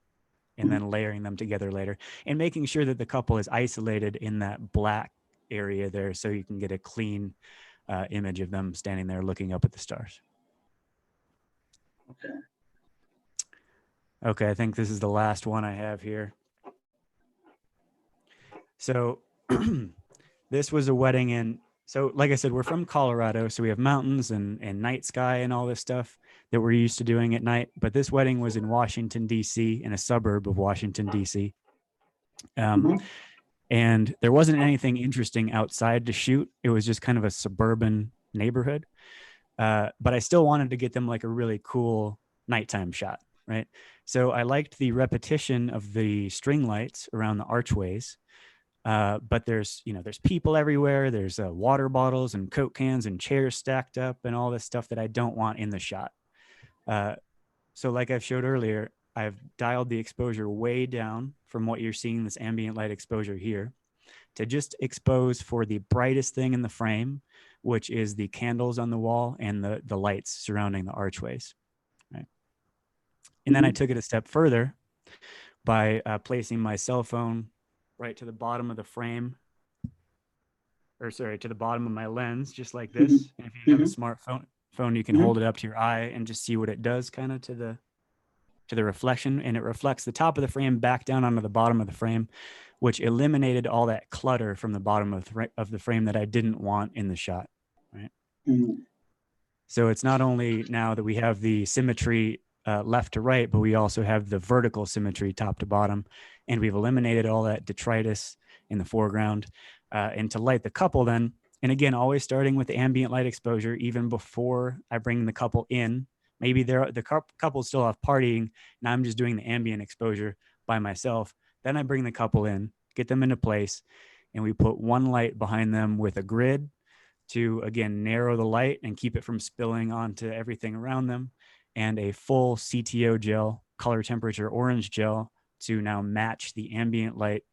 and then layering them together later and making sure that the couple is isolated in that black area there, so you can get a clean image of them standing there looking up at the stars. Okay, I think this is the last one I have here. So this was a wedding in, so like I said, we're from Colorado, so we have mountains and night sky and all this stuff that we're used to doing at night. But this wedding was in Washington, D.C., in a suburb of Washington, D.C. And there wasn't anything interesting outside to shoot. It was just kind of a suburban neighborhood. But I still wanted to get them like a really cool nighttime shot, right? So I liked the repetition of the string lights around the archways. But there's people everywhere. There's water bottles and Coke cans and chairs stacked up and all this stuff that I don't want in the shot. So like I've showed earlier, I've dialed the exposure way down from what you're seeing, this ambient light exposure here, to just expose for the brightest thing in the frame, which is the candles on the wall and the lights surrounding the archways. Right? And then I took it a step further by placing my cell phone right to the bottom of the frame, or sorry, to the bottom of my lens, just like this. And if you have a smartphone, you can hold it up to your eye and just see what it does kind of to the reflection. And it reflects the top of the frame back down onto the bottom of the frame, which eliminated all that clutter from the bottom of the frame that I didn't want in the shot, right? So it's not only now that we have the symmetry left to right, but we also have the vertical symmetry top to bottom. And we've eliminated all that detritus in the foreground. And to light the couple then, and again, always starting with the ambient light exposure, even before I bring the couple in. Maybe the couple still off partying, and I'm just doing the ambient exposure by myself. Then I bring the couple in, get them into place, and we put one light behind them with a grid to, again, narrow the light and keep it from spilling onto everything around them, and a full CTO gel, color temperature orange gel, to now match the ambient light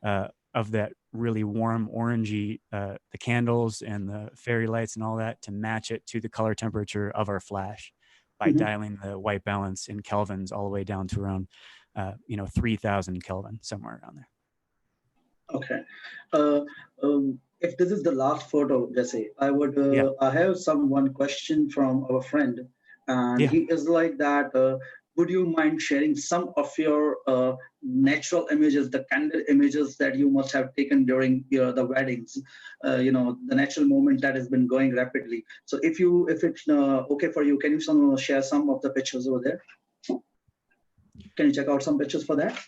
of that really warm orangey, the candles and the fairy lights and all that, to match it to the color temperature of our flash by dialing the white balance in kelvins all the way down to around 3,000 Kelvin, somewhere around there. Okay. If this is the last photo, Jesse, I would I have one question from our friend, and he is like that. Would you mind sharing some of your natural images, the candid images that you must have taken during the weddings? The natural moment that has been going rapidly. So if it's okay for you, can you share some of the pictures over there? Can you check out some pictures for that?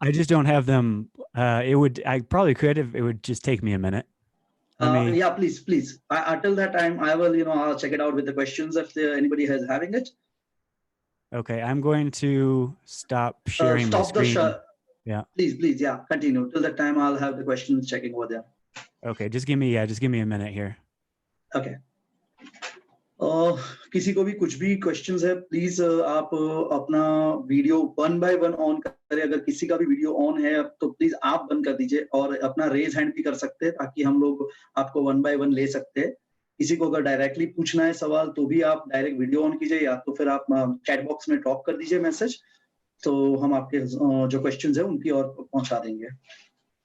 I just don't have them. I probably could if it would just take me a minute. Yeah, please. Until that time, I will, I'll check it out with the questions if anybody is having it. Okay, I'm going to stop sharing my screen. Yeah. Please, yeah, continue. Till that time, I'll have the questions checking over there. Okay, just give me a minute here. Okay. किसी को भी कुछ भी questions है please आप अपना video 1 by 1 on करें. अगर किसी का भी वीडियो ऑन है तो प्लीज आप बंद कर दीजिए और अपना रेज हैंड भी कर सकते हैं ताकि हम लोग आपको 1 by 1 ले सकते हैं. किसी को अगर डायरेक्टली पूछना है सवाल तो भी आप डायरेक्ट वीडियो ऑन कीजिए या तो फिर आप चैट बॉक्स में ड्रॉप कर दीजिए मैसेज, तो हम आपके जो क्वेश्चंस है उनकी ओर पहुंचा देंगे.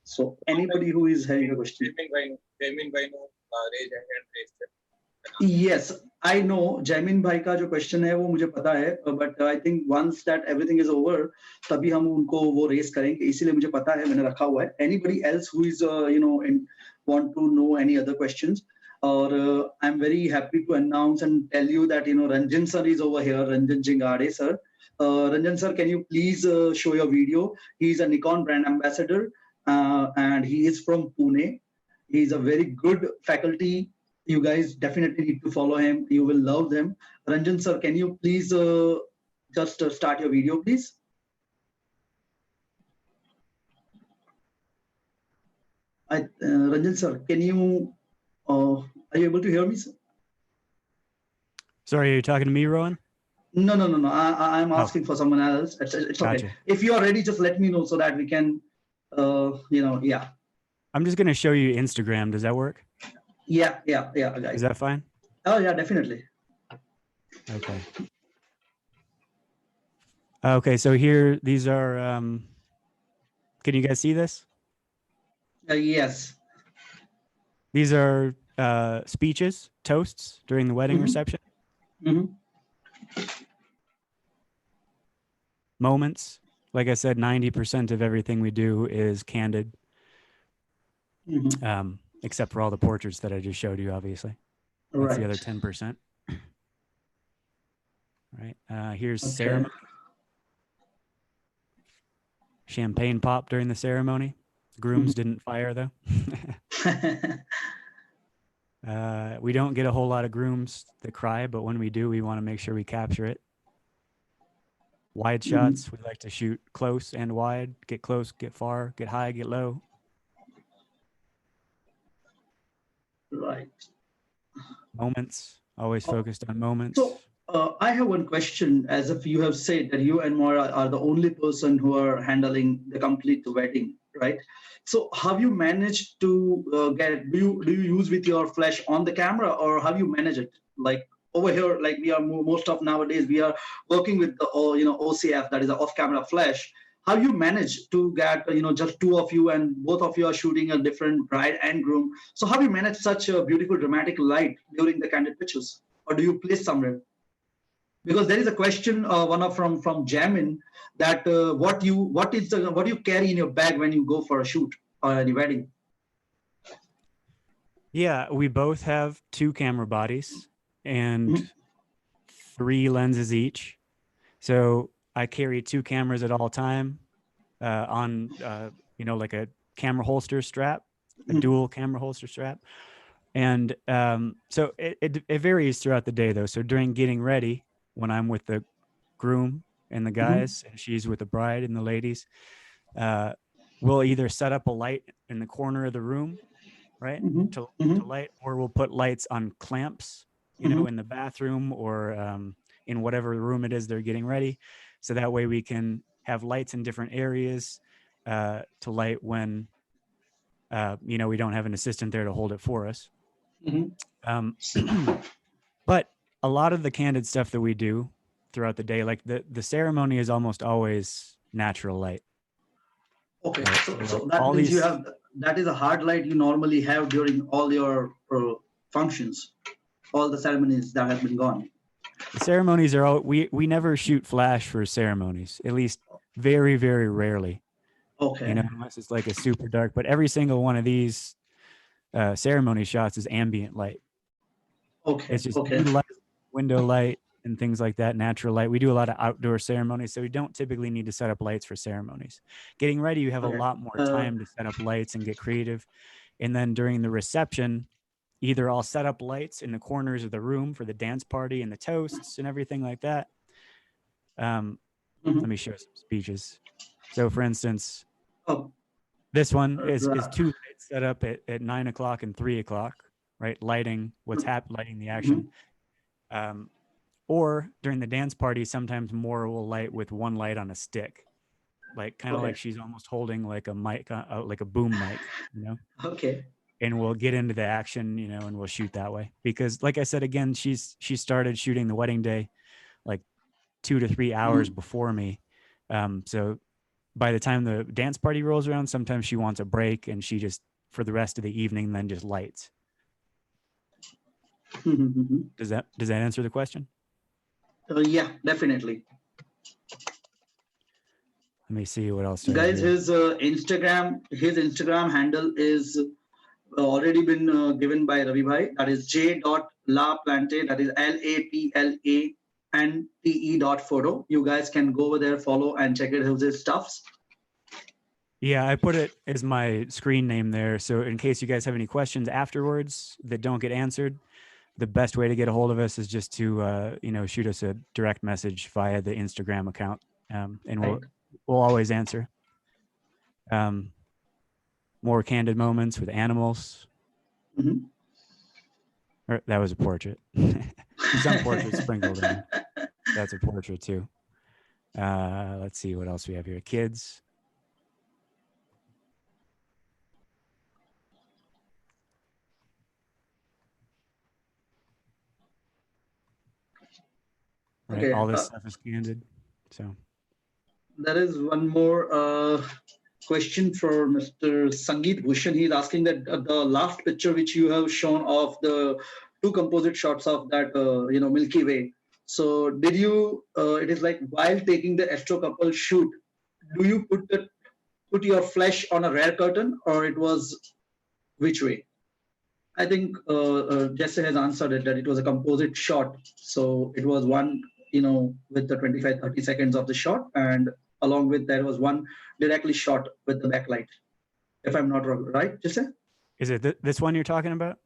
So anybody who is having a question. Jaimin bhai no raise hand raise. Yes, I know Jaimin bhai का जो क्वेश्चन है वो मुझे पता है, but I think once that everything is over तभी हम उनको वो रेस करेंगे, इसीलिए मुझे पता है, मैंने रखा हुआ है. Anybody else who is want to know any other questions, or I'm very happy to announce and tell you that Ranjan sir is over here. Ranjan Jingade sir. Ranjan sir, can you please show your video? He's a Nikon brand ambassador and he is from Pune. He's a very good faculty. You guys definitely need to follow him. You will love them. Ranjan sir, can you please just start your video, please? Ranjan sir, can you, are you able to hear me, sir? Sorry, are you talking to me, Rowan? No. I'm asking for someone else. It's Gotcha. okay. If you are ready, just let me know so that we can, yeah. I'm just going to show you Instagram. Does that work? Yeah, guys. Is that fine? Oh, yeah, definitely. Okay. Okay, so here, these are, can you guys see this? Yes. These are speeches, toasts during the wedding reception. Moments. Like I said, 90% of everything we do is candid. Except for all the portraits that I just showed you, obviously. That's the other 10%. Right. Here's ceremony. Champagne pop during the ceremony. Grooms didn't fire, though. We don't get a whole lot of grooms that cry, but when we do, we want to make sure we capture it. Wide shots, we like to shoot close and wide. Get close, get far, get high, get low. Right. Moments, always focused on moments. So I have one question. As if you have said that you and Moira are the only person who are handling the complete wedding, right? So have you managed to do you use with your flash on the camera, or have you managed it? Like over here, like we are most of nowadays, we are working with the OCF, that is the off-camera flash. How you manage to get just two of you and both of you are shooting a different bride and groom? So how you manage such a beautiful dramatic light during the candid pictures, or do you place somewhere? Because there is a question, one of from Jamin, that what do you carry in your bag when you go for a shoot or any wedding? Yeah, we both have 2 camera bodies and 3 lenses each. So I carry 2 cameras at all time on, like a camera holster strap, a dual camera holster strap. And so it varies throughout the day though. So during getting ready, when I'm with the groom and the guys, and she's with the bride and the ladies, we'll either set up a light in the corner of the room, right, to light, or we'll put lights on clamps, in the bathroom or in whatever room it is they're getting ready. So that way we can have lights in different areas to light when, we don't have an assistant there to hold it for us. But a lot of the candid stuff that we do throughout the day, like the ceremony is almost always natural light. Okay, Right. so like that all means these, that is a hard light you normally have during all your functions, all the ceremonies that have been gone. the ceremonies are all, we never shoot flash for ceremonies, at least very, very rarely, Okay. unless it's like a super dark, but every single one of these ceremony shots is ambient light. Okay. It's just Okay. light, window light and things like that, natural light. We do a lot of outdoor ceremonies, so we don't typically need to set up lights for ceremonies. Getting ready, you have a Okay. lot more time to set up lights and get creative. And then during the reception, either I'll set up lights in the corners of the room for the dance party and the toasts and everything like that. Let me show some speeches. So for instance, Oh, this one is 2 lights set up at 9 o'clock and 3 o'clock, right? Lighting what's lighting the action. Or during the dance party, sometimes more will light with 1 light on a stick, like kind of like she's almost holding like a mic, like a boom mic, Okay. and we'll get into the action, and we'll shoot that way. Because like I said, again, she started shooting the wedding day like 2 to 3 hours before me. So by the time the dance party rolls around, sometimes she wants a break and she just, for the rest of the evening, then just lights. Does that answer the question? Yeah, definitely. Let me see what else. do I have Guys, here. his Instagram handle is already been given by Ravi Bhai. That is j.laplante. That is LAPLANTE.photo. You guys can go over there, follow, and check it out his stuffs. Yeah, I put it as my screen name there. So in case you guys have any questions afterwards that don't get answered, the best way to get a hold of us is just to, shoot us a direct message via the Instagram account. And we'll always answer. More candid moments with animals. That was a portrait. Some portraits sprinkled in. That's a portrait too. Let's see what else we have here. Kids. Right. Okay. All this stuff is candid. So there is one more question for Mr. Sangeet Bhushan. He's asking that the last picture which you have shown of the 2 composite shots of that Milky Way. So did you? It is like while taking the astro couple shoot, do you put your flesh on a rare curtain, or it was which way? I think Jesse has answered it that it was a composite shot. So it was one, with the 25-30 seconds of the shot, and along with that was one directly shot with the backlight. If I'm not wrong, right, Jesse? is it this one you're talking about?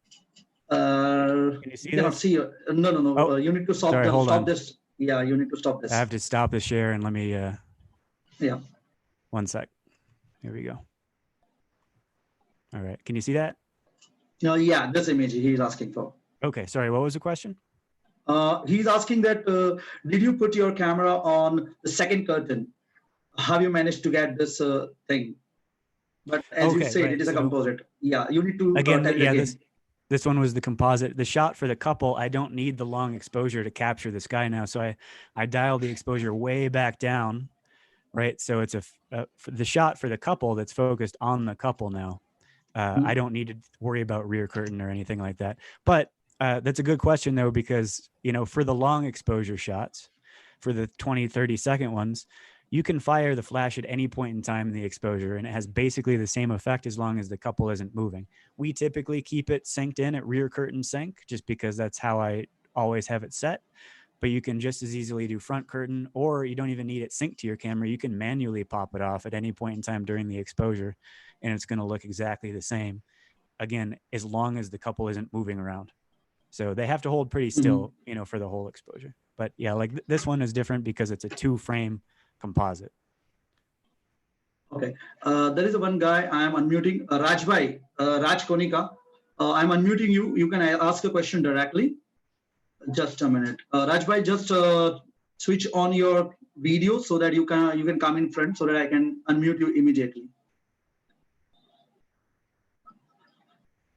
Can you see cannot this? see. No. Oh, You need to stop. sorry, hold on. This. Yeah, you need to stop this. I have to stop the share and let me. Yeah. 1 sec. Here we go. All right. Can you see that? No. Yeah, this image he's asking for. Okay. Sorry. What was the question? He's asking that did you put your camera on the second curtain? Have you managed to get this thing? But as you said, it is a composite. Yeah, you need to again. tell it again. This one was the composite. The shot for the couple, I don't need the long exposure to capture the sky now, so I dialed the exposure way back down, right? So it's the shot for the couple that's focused on the couple now. I don't need to worry about rear curtain or anything like that. But that's a good question though, because for the long exposure shots, for the 20-30 second ones, you can fire the flash at any point in time in the exposure, and it has basically the same effect as long as the couple isn't moving. We typically keep it synced in at rear curtain sync just because that's how I always have it set. but you can just as easily do front curtain, or you don't even need it synced to your camera. You can manually pop it off at any point in time during the exposure, and it's going to look exactly the same. Again, as long as the couple isn't moving around. So they have to hold pretty still, you know, for the whole exposure. But yeah, like this one is different because it's a 2-frame composite. Okay. There is one guy I am unmuting. Rajbhai, Raj Konika. I'm unmuting you. You can ask a question directly. Just a minute. Rajbhai, just switch on your video so that you can come in front so that I can unmute you immediately.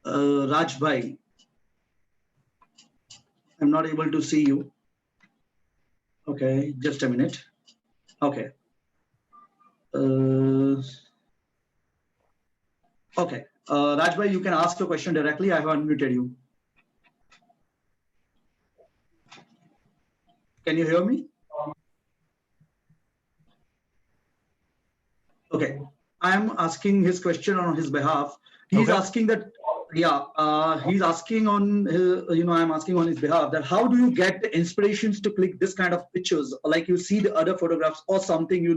Rajbhai, I'm not able to see you. Okay, just a minute. Okay. Okay. Rajbhai, you can ask your question directly. I have unmuted you. Can you hear me? Okay. I'm asking his question on his behalf. He's asking that, he's asking on his, I'm asking on his behalf that how do you get the inspirations to click this kind of pictures? Like you see the other photographs or something,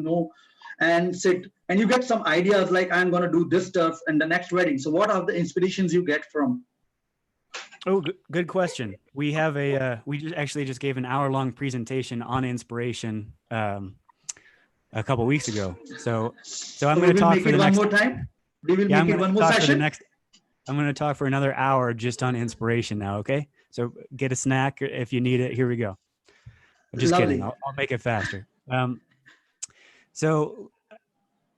and sit and you get some ideas like I'm going to do this stuff and the next wedding. So what are the inspirations you get from? Oh, good question. We have we just gave an hour-long presentation on inspiration a couple weeks ago. So I'm going to talk for the next one more time. We will make it one more session. I'm going to talk for another hour just on inspiration now. Okay. So get a snack if you need it. Here we go. I'm just kidding. I'll make it faster. So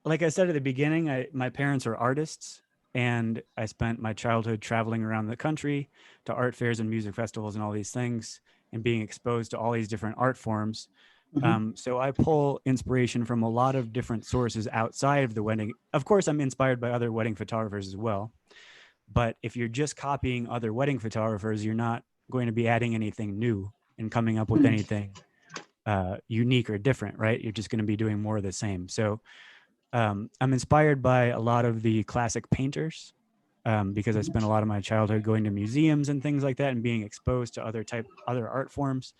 like I said at the beginning, my parents are artists, and I spent my childhood traveling around the country to art fairs and music festivals and all these things, and being exposed to all these different art forms. So I pull inspiration from a lot of different sources outside of the wedding. Of course, I'm inspired by other wedding photographers as well. But if you're just copying other wedding photographers, you're not going to be adding anything new and coming up with anything unique or different, right? You're just going to be doing more of the same. So I'm inspired by a lot of the classic painters because I spent a lot of my childhood going to museums and things like that and being exposed to other art forms.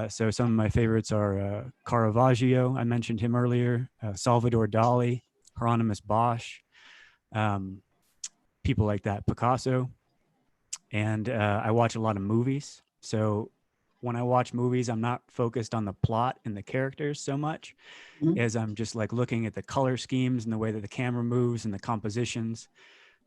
So some of my favorites are Caravaggio, I mentioned him earlier, Salvador Dali, Hieronymus Bosch, people like that, Picasso. And I watch a lot of movies. So when I watch movies, I'm not focused on the plot and the characters so much as I'm just like looking at the color schemes and the way that the camera moves and the compositions,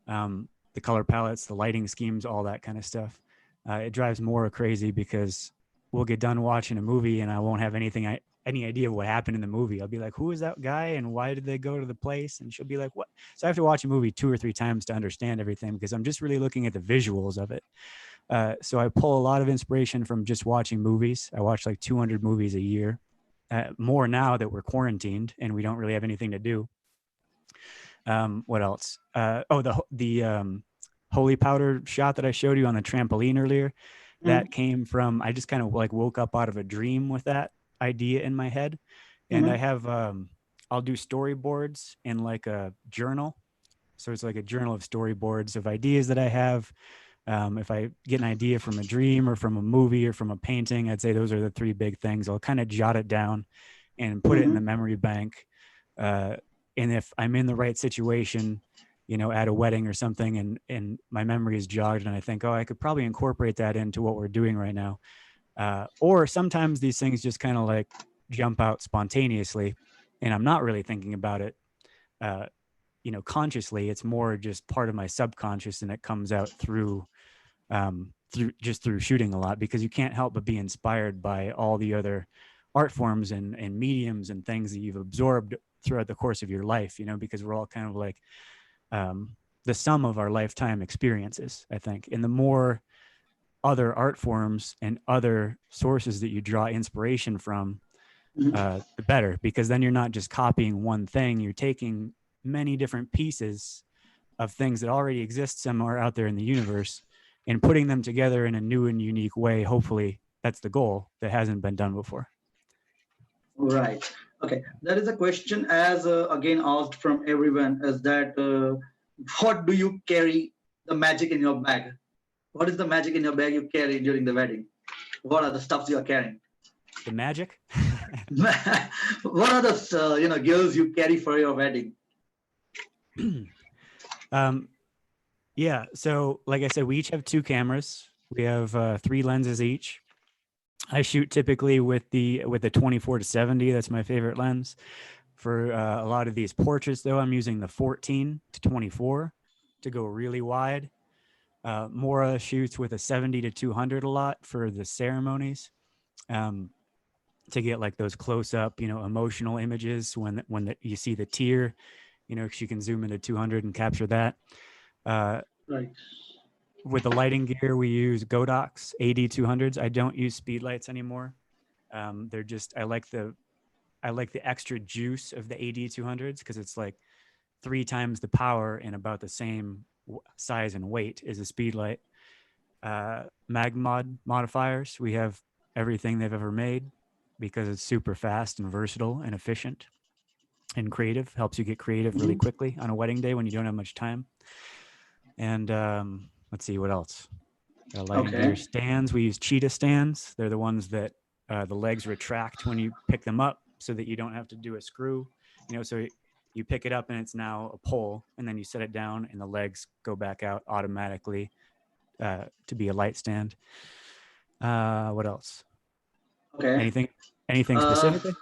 the color palettes, the lighting schemes, all that kind of stuff. It drives Maura crazy because we'll get done watching a movie and I won't have any idea what happened in the movie. I'll be like, who is that guy and why did they go to the place? And she'll be like, what? So I have to watch a movie 2 or 3 times to understand everything because I'm just really looking at the visuals of it. So I pull a lot of inspiration from just watching movies. I watch like 200 movies a year, more now that we're quarantined and we don't really have anything to do. What else? The holy powder shot that I showed you on the trampoline earlier, that came from, I just kind of like woke up out of a dream with that idea in my head. And I have, I'll do storyboards in like a journal. So it's like a journal of storyboards of ideas that I have. If I get an idea from a dream or from a movie or from a painting, I'd say those are the 3 big things. I'll kind of jot it down and put it in the memory bank. And if I'm in the right situation, at a wedding or something, and my memory is jogged and I think, I could probably incorporate that into what we're doing right now. Or sometimes these things just kind of like jump out spontaneously and I'm not really thinking about it, consciously. It's more just part of my subconscious and it comes out through shooting a lot, because you can't help but be inspired by all the other art forms and mediums and things that you've absorbed throughout the course of your life, because we're all kind of like the sum of our lifetime experiences, I think. And the more other art forms and other sources that you draw inspiration from, the better, because then you're not just copying one thing, you're taking many different pieces of things that already exist somewhere out there in the universe and putting them together in a new and unique way. Hopefully that's the goal that hasn't been done before. Right. Okay. There is a question as again asked from everyone, is that what do you carry the magic in your bag? What is the magic in your bag you carry during the wedding? What are the stuffs you are carrying? The magic. What are the gears you carry for your wedding? Yeah. So like I said, we each have 2 cameras. We have 3 lenses each. I shoot typically with the 24-70. That's my favorite lens. For a lot of these portraits, though, I'm using the 14-24 to go really wide. Mora shoots with a 70-200 a lot for the ceremonies, to get like those close up, emotional images when you see the tear, she can zoom into 200 and capture that. Right. With the lighting gear, we use Godox AD200s. I don't use speed lights anymore. They're just, I like the extra juice of the AD200s because it's like 3 times the power and about the same size and weight as a speed light. Magmod modifiers, we have everything they've ever made because it's super fast and versatile and efficient and creative. Helps you get creative really quickly on a wedding day when you don't have much time. And let's see what else. Lighting gear stands. We use cheetah stands. They're the ones that the legs retract when you pick them up so that you don't have to do a screw. So you pick it up and it's now a pole, and then you set it down and the legs go back out automatically to be a light stand. What else? Okay. Anything specifically?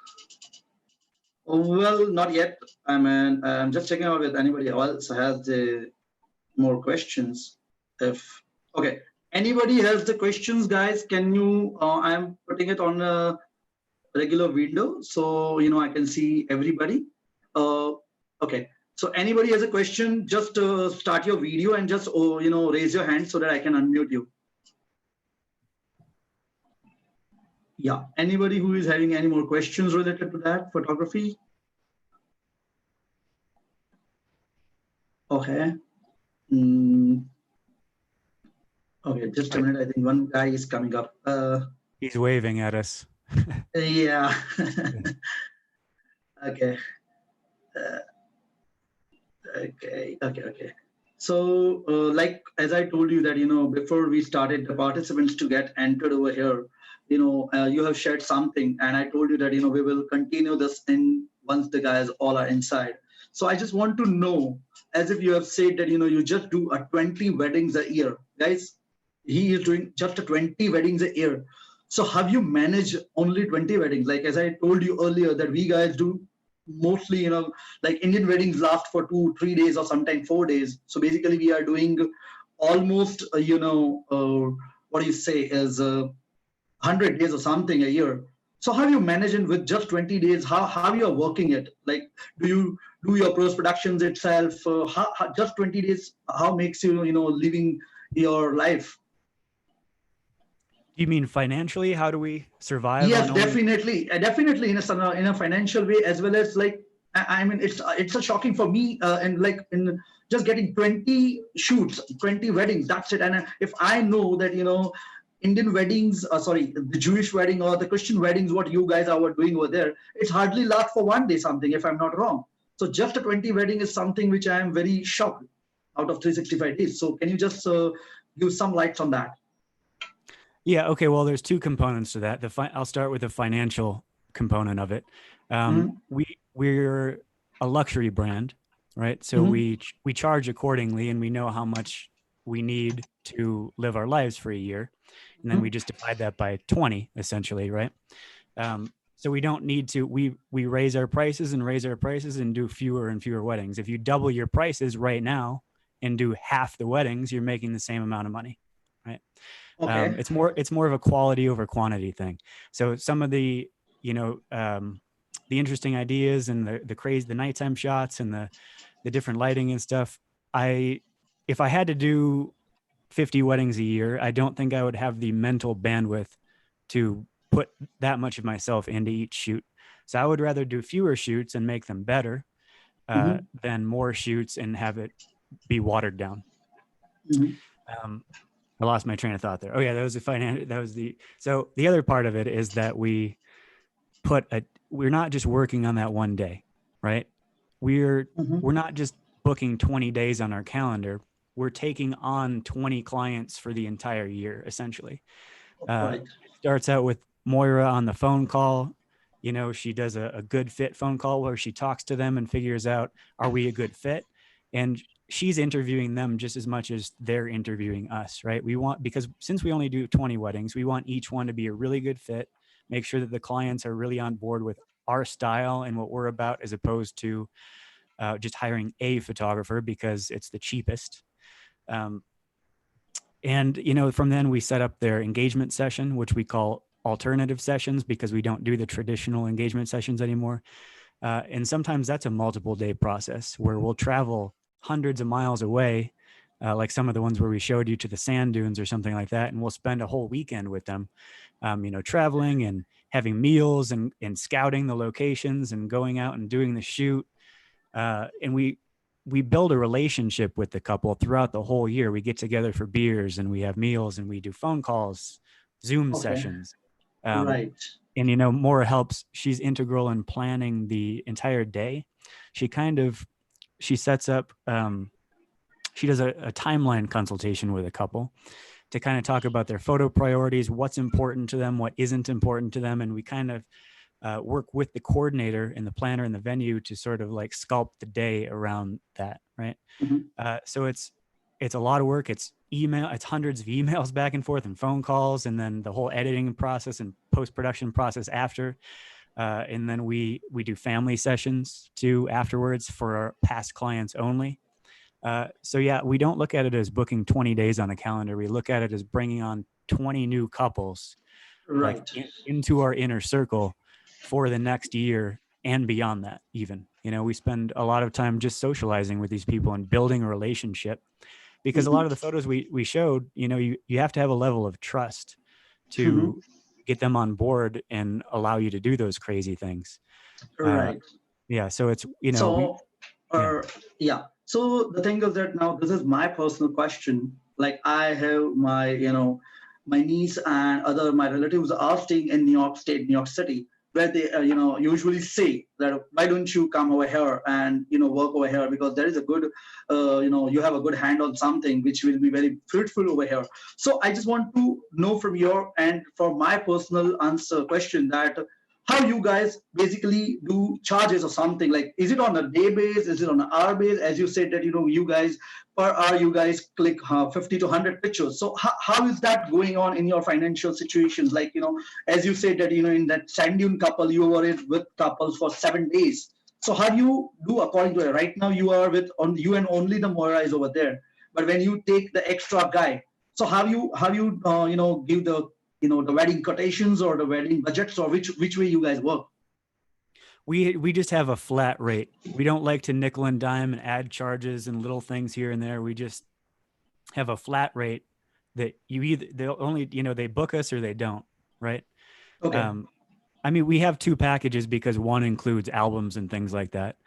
Well, not yet. I'm just checking out if anybody else has more questions. Anybody has the questions, guys? Can you? I'm putting it on a regular window so I can see everybody. Okay. So anybody has a question? Just start your video and just raise your hand so that I can unmute you. Yeah. Anybody who is having any more questions related to that photography? Okay. Okay, just a minute. I think one guy is coming up. He's waving at us. Yeah. Okay. Okay. So, like as I told you that before we started, the participants to get entered over here, you have shared something, and I told you that we will continue this once the guys all are inside. So I just want to know, as if you have said that you just do 20 weddings a year, guys. He is doing just 20 weddings a year. So have you managed only 20 weddings? Like as I told you earlier, that we guys do mostly, like Indian weddings last for 2-3 days or sometimes 4 days. So basically we are doing almost, what do you say, is 100 days or something a year. So how you manage it with just 20 days? How you are working it? Like, do you do your post productions itself? How just 20 days? How makes you, living your life? You mean financially? How do we survive? Yes, definitely in a financial way, as well as like I mean it's a shocking for me and like in just getting 20 shoots, 20 weddings. That's it. And if I know that Indian weddings, the Jewish wedding or the Christian weddings, what you guys are doing over there, it's hardly lasts for 1 day something, if I'm not wrong. So just a 20 wedding is something which I am very shocked out of 365 days. So can you just give some lights on that? Yeah. Okay. Well, there's 2 components to that. I'll start with the financial component of it. We're a luxury brand, right? So we charge accordingly, and we know how much we need to live our lives for a year, and then we just divide that by 20, essentially, right? So we don't need to. We raise our prices and do fewer and fewer weddings. If you double your prices right now and do half the weddings, you're making the same amount of money, right? Okay. It's more of a quality over quantity thing. So some of the the interesting ideas and the nighttime shots and the different lighting and stuff. If I had to do 50 weddings a year, I don't think I would have the mental bandwidth to put that much of myself into each shoot. So I would rather do fewer shoots and make them better than more shoots and have it be watered down. I lost my train of thought there. Oh yeah, so the other part of it is that we're not just working on that one day, right? We're not just booking 20 days on our calendar. We're taking on 20 clients for the entire year, essentially. It starts out with Moira on the phone call. You know, she does a good fit phone call where she talks to them and figures out, are we a good fit? And she's interviewing them just as much as they're interviewing us, right? We want, because since we only do 20 weddings, we want each one to be a really good fit, make sure that the clients are really on board with our style and what we're about, as opposed to just hiring a photographer because it's the cheapest. And, you know, from then we set up their engagement session, which we call alternative sessions because we don't do the traditional engagement sessions anymore. And sometimes that's a multiple day process where we'll travel hundreds of miles away, like some of the ones where we showed you to the sand dunes or something like that. And we'll spend a whole weekend with them, you know, traveling and having meals and scouting the locations and going out and doing the shoot. And we build a relationship with the couple throughout the whole year. We get together for beers and we have meals and we do phone calls, Zoom sessions. Right. And, you know, Maura helps. She's integral in planning the entire day. She sets up, she does a timeline consultation with a couple to kind of talk about their photo priorities, what's important to them, what isn't important to them. And we kind of work with the coordinator and the planner and the venue to sort of like sculpt the day around that, right? So it's a lot of work. It's hundreds of emails back and forth and phone calls, and then the whole editing process and post-production process after. And then we do family sessions too afterwards for our past clients only. So yeah, we don't look at it as booking 20 days on a calendar. We look at it as bringing on 20 new couples Right. like into our inner circle for the next year and beyond that. Even, you know, we spend a lot of time just socializing with these people and building a relationship, because a lot of the photos we showed, you know, you have to have a level of trust to get them on board and allow you to do those crazy things. Right. Yeah. So it's, you know, yeah. So the thing is that now this is my personal question. Like I have my, you know, my niece and my relatives are staying in New York State, New York City, where they, you know, usually say that why don't you come over here and, you know, work over here, because there is a good, you know, you have a good hand on something which will be very fruitful over here. So I just want to know from your end, for my personal answer question, that how you guys basically do charges or something. Like, is it on a day base? Is it on an hour base? As you said that, you know, you guys per hour, you guys click 50 to 100 pictures. So how is that going on in your financial situations? Like, you know, as you said that, you know, in that sand dune couple, you were with couples for 7 days. So how do you do according to it? Right now you are with you and only the Moira is over there. But when you take the extra guy, so have you you know, give the, you know, the wedding quotations or the wedding budgets, or which way you guys work? We just have a flat rate. We don't like to nickel and dime and add charges and little things here and there. We just have a flat rate that they'll only, you know, they book us or they don't, right? Okay. I mean, we have 2 packages because one includes albums and things like that.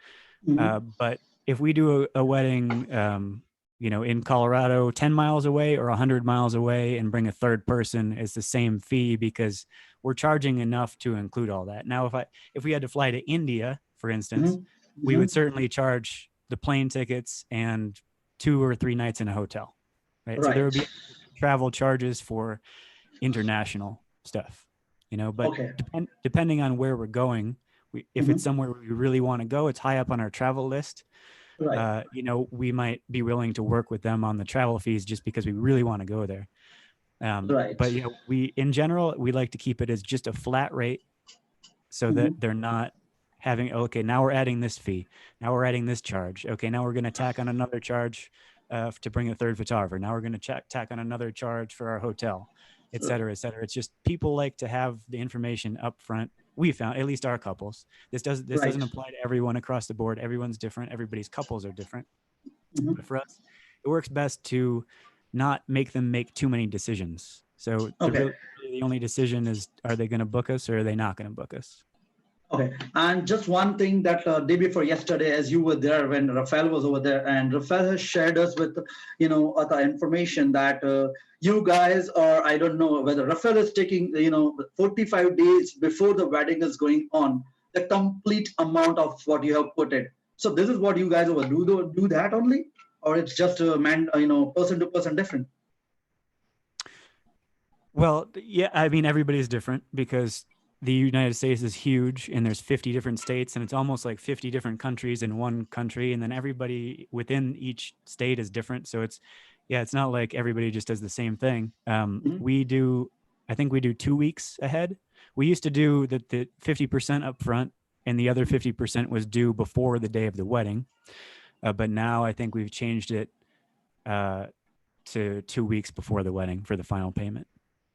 But if we do a wedding, you know, in Colorado, 10 miles away or 100 miles away, and bring a third person, it's the same fee because we're charging enough to include all that. Now, if we had to fly to India, for instance, we would certainly charge the plane tickets and 2 or 3 nights in a hotel, right? So there would be travel charges for international stuff, you know, but depending on where we're going, if it's somewhere we really want to go, it's high up on our travel list. You know, we might be willing to work with them on the travel fees just because we really want to go there. But, you know, in general, we like to keep it as just a flat rate so that they're not having, okay, now we're adding this fee. Now we're adding this charge. Okay, now we're going to tack on another charge to bring a third photographer. Now we're going to tack on another charge for our hotel, et cetera, et cetera. It's just people like to have the information up front. We found, at least our couples, this doesn't apply to everyone across the board. Everyone's different. Everybody's couples are different. But for us, it works best to not make them make too many decisions. So the only decision is, are they going to book us or are they not going to book us? Okay. And just one thing that day before yesterday, as you were there when Rafael was over there, and Rafael has shared us with, you know, the information that you guys are, I don't know whether Rafael is taking, you know, 45 days before the wedding is going on, the complete amount of what you have put in. So this is what you guys will do that only, or it's just a person to person different? Well, yeah, I mean, everybody's different because the United States is huge and there's 50 different states and it's almost like 50 different countries in one country. And then everybody within each state is different. So it's not like everybody just does the same thing. I think we do 2 weeks ahead. We used to do the 50% up front and the other 50% was due before the day of the wedding. But now I think we've changed it to 2 weeks before the wedding for the final payment.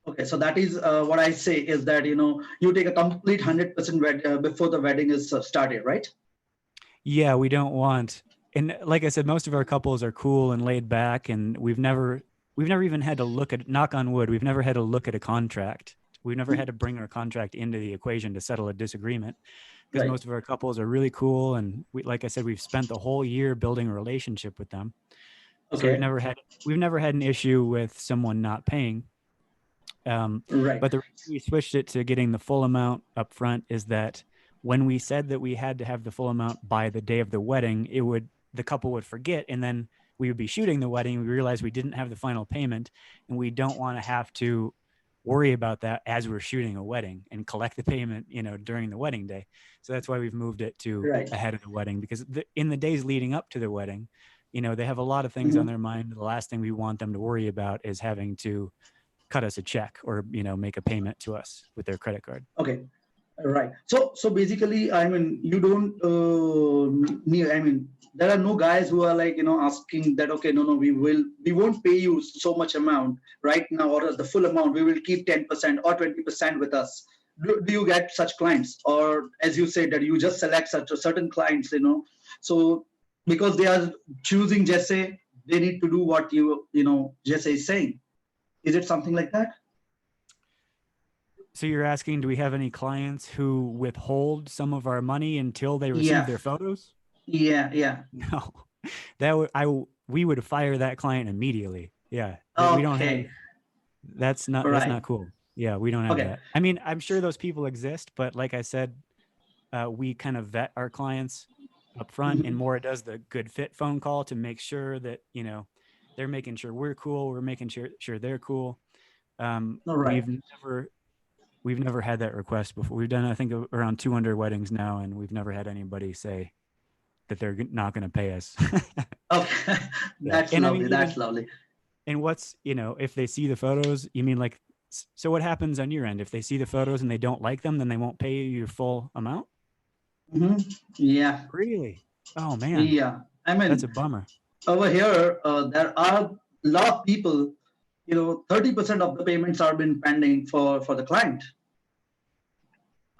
Okay, so that is what I say is that, you take a complete 100% before the wedding is started, right? Yeah, we don't want, and like I said, most of our couples are cool and laid back, and we've never even had to look at, knock on wood, we've never had to look at a contract. We've never had to bring our contract into the equation to settle a disagreement because Right. most of our couples are really cool, and like I said, we've spent the whole year building a relationship with them. So Okay. we've never had an issue with someone not paying. Right. But the reason we switched it to getting the full amount up front is that when we said that we had to have the full amount by the day of the wedding, the couple would forget, and then we would be shooting the wedding. We realized we didn't have the final payment, and we don't want to have to worry about that as we're shooting a wedding and collect the payment, during the wedding day. So that's why we've moved it to Right. ahead of the wedding, because in the days leading up to the wedding, they have a lot of things on their mind. The last thing we want them to worry about is having to cut us a check or make a payment to us with their credit card. Okay. Right. So basically, I mean, you don't need, I mean, there are no guys who are like, asking that, okay, no, we won't pay you so much amount right now, or the full amount. We will keep 10% or 20% with us. Do you get such clients? Or as you said, that you just select such a certain clients, so because they are choosing Jesse, they need to do what Jesse is saying. Is it something like that? So you're asking, do we have any clients who withhold some of our money until they receive Yeah. their photos? Yeah. No, we would fire that client immediately. Yeah. We don't have, Okay. that's not cool. Yeah, we don't have Okay. that. I mean, I'm sure those people exist, but like I said, we kind of vet our clients up front, and Maura does the good fit phone call to make sure that, they're making sure we're cool. We're making sure they're cool. All right. We've never had that request before. We've done, I think, around 200 weddings now, and we've never had anybody say that they're not going to pay us. Okay. That's And lovely. I mean, That's lovely. And what's, if they see the photos, you mean like, so what happens on your end? If they see the photos and they don't like them, then they won't pay you your full amount? Yeah. Really? Oh, man. Yeah. I mean, that's a bummer. Over here, there are a lot of people, 30% of the payments are been pending for the client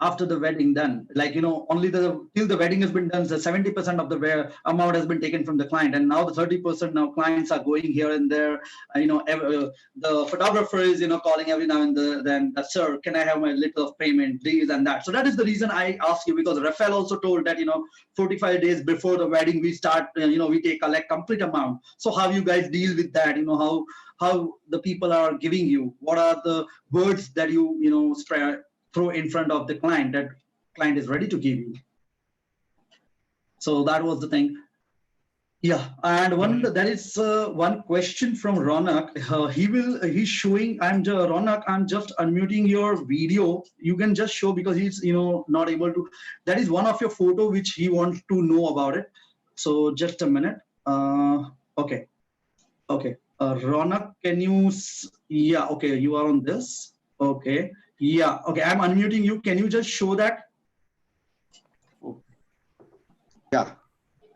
after the wedding done. Like, only till the wedding has been done, the 70% of the amount has been taken from the client. And now the 30% now clients are going here and there. The photographer is, calling every now and then, sir, can I have my little of payment, this and that. So that is the reason I ask you, because Rafael also told that, 45 days before the wedding, we start, we collect complete amount. So how you guys deal with that? How the people are giving you, what are the words that you, throw in front of the client that client is ready to give you. So that was the thing. Yeah, and there is one question from Ronak. He's showing. Ronak, I'm just unmuting your video. You can just show, because he's not able to. That is one of your photo which he wants to know about it. So just a minute. Okay. Ronak, can you? Yeah. Okay, you are on this. Okay. Yeah. Okay, I'm unmuting you. Can you just show that? Yeah.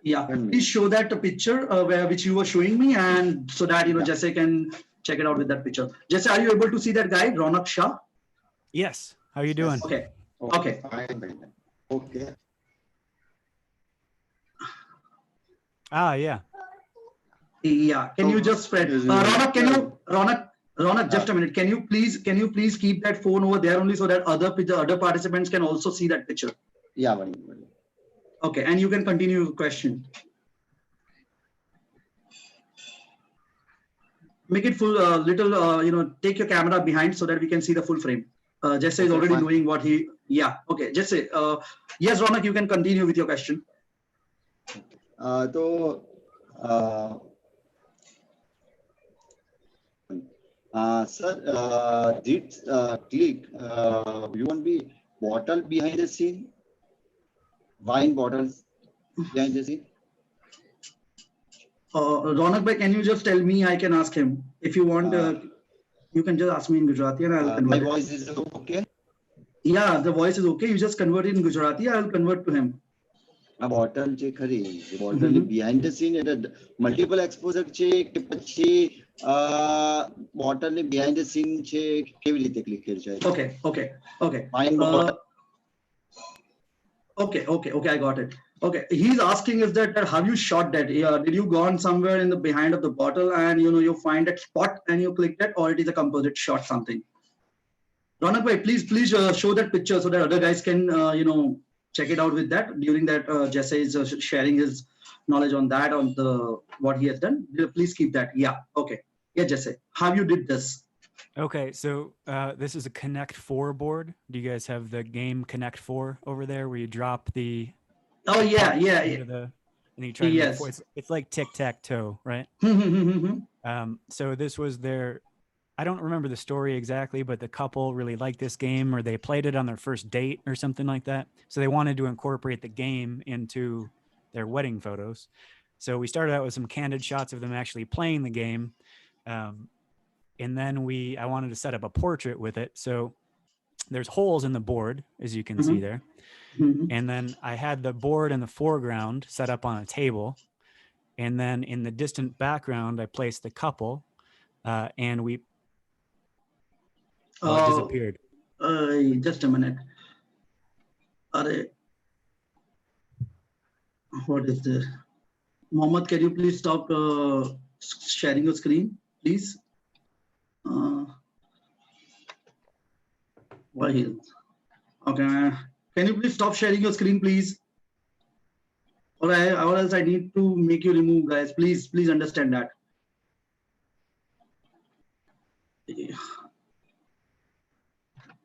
Yeah. Please show that picture which you were showing me, and so that Jesse can check it out with that picture. Jesse, are you able to see that guy, Ronak Shah? Yes. How are you doing? Okay. Okay. Okay. Yeah. Yeah. Can you just spread? Ronak, can you? Ronak, just a minute. Can you please keep that phone over there only, so that other participants can also see that picture? Yeah, buddy. Okay, and you can continue your question. Make it full, take your camera behind so that we can see the full frame. Jesse is already knowing what he. Yeah. Okay, Jesse. Yes, Ronak, you can continue with your question. Sir, did click you want be bottle behind the scene? Wine bottles behind the scene? Ronak bhai, can you just tell me? I can ask him. If you want, you can just ask me in Gujarati and I'll My convert it. voice is okay. Yeah, the voice is okay. You just convert it in Gujarati. I'll convert to him. આ bottle છે ખરી bottle behind the scene એટલે multiple exposure છે કે પછી bottle ને behind the scene છે કેવી રીતે ક્લિક કરી છે Okay. Fine, Okay. I got it. Okay, he's asking is that have you shot that? Yeah, did you gone somewhere in the behind of the bottle and you find that spot and you click that, or it is a composite shot something? Ronak bhai, please show that picture so that other guys can check it out with that. During that, Jesse is sharing his knowledge on that, on the what he has done. Please keep that. Yeah. Okay. Yeah, Jesse, how you did this? Okay, so this is a Connect 4 board. Do you guys have the game Connect 4 over there where you drop the Oh yeah. into the and you try to Yes. move forward? It's like tic-tac-toe, right? So this was their, I don't remember the story exactly, but the couple really liked this game, or they played it on their first date or something like that. So they wanted to incorporate the game into their wedding photos. So we started out with some candid shots of them actually playing the game. And then I wanted to set up a portrait with it. So there's holes in the board, as you can see there. And then I had the board in the foreground set up on a table. And then in the distant background, I placed the couple and we it disappeared. Just a minute. What is this? Mohammed, can you please stop sharing your screen, please? Why here? Okay. Can you please stop sharing your screen, please? Or else I need to make you remove, guys. Please understand that.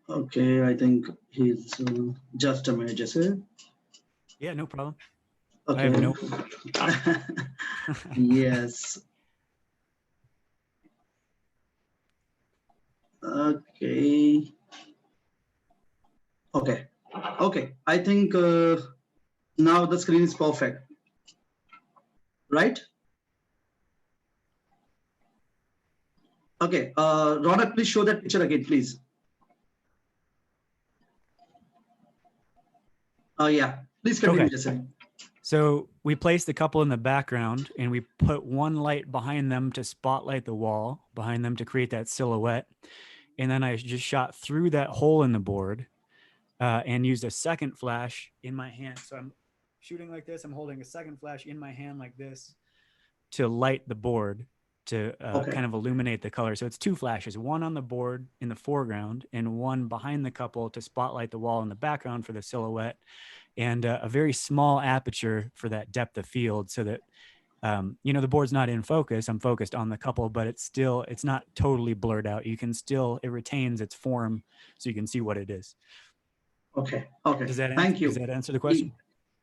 Okay, I think he's just a minute, Jesse. Yeah, no problem. Okay. I have no. Yes. Okay. I think now the screen is perfect. Right? Okay. Ronak, please show that picture again, please. Yeah. Please continue, Okay. Jesse. So we placed the couple in the background and we put one light behind them to spotlight the wall behind them to create that silhouette. And then I just shot through that hole in the board and used a second flash in my hand. So I'm shooting like this. I'm holding a second flash in my hand like this to light the board to kind of illuminate the color. So it's two flashes, one on the board in the foreground and one behind the couple to spotlight the wall in the background for the silhouette, and a very small aperture for that depth of field so that, the board's not in focus. I'm focused on the couple, but it's not totally blurred out. You can still, it retains its form so you can see what it is. Okay. Thank you. Does that answer the question?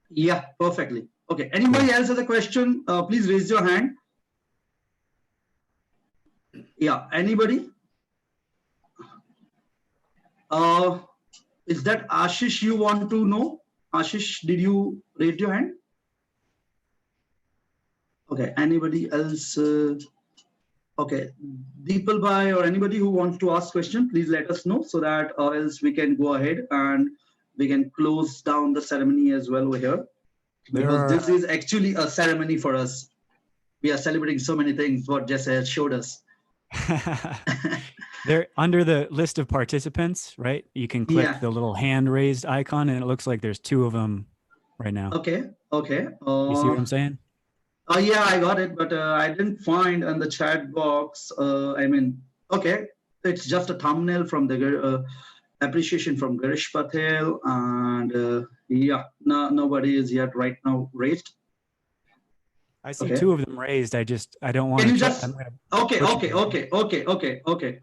Yeah, perfectly. Okay. Anybody else has a question? Please raise your hand. Yeah, anybody? Is that Ashish you want to know? Ashish, did you raise your hand? Okay, anybody else? Okay, Deepal bhai or anybody who wants to ask question, please let us know so that or else we can go ahead and we can close down the ceremony as well over here. Because this is actually a ceremony for us. We are celebrating so many things, what Jesse has showed us. They're under the list of participants, right? You can click the little hand raised icon and it looks like there's two of them right now. Okay. You see what I'm saying? Oh yeah, I got it, but I didn't find in the chat box. Okay, it's just a thumbnail from the appreciation from Garish Patel, and nobody is yet right now raised. I see two of them raised. I don't want Can to. you just? Okay.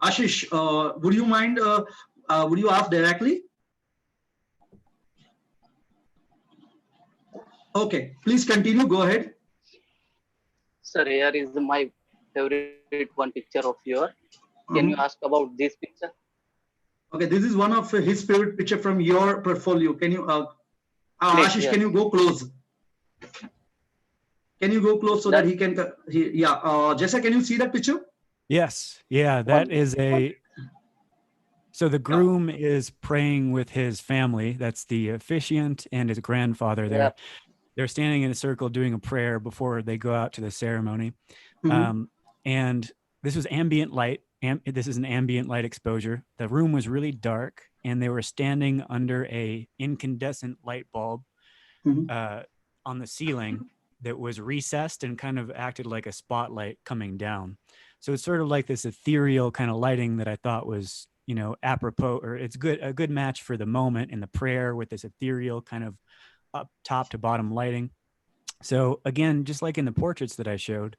Ashish, would you mind? Would you ask directly? Okay, please continue. Go ahead. Sir, here is my favorite one picture of yours. Can you ask about this picture? Okay, this is one of his favorite picture from your portfolio. Can you, Please, Ashish, yes. can you go close? Can you go close so that That- he can, Jessa, can you see that picture? Yes. Yeah, that is a. So the groom is praying with his family. That's the officiant and his grandfather there. Yeah. They're standing in a circle doing a prayer before they go out to the ceremony. Mhm. And this was ambient light. This is an ambient light exposure. The room was really dark, and they were standing under a incandescent light bulb Mhm. on the ceiling that was recessed and kind of acted like a spotlight coming down. So it's sort of like this ethereal kind of lighting that I thought was, you know, apropos, or it's a good match for the moment in the prayer with this ethereal kind of up top to bottom lighting. So again, just like in the portraits that I showed,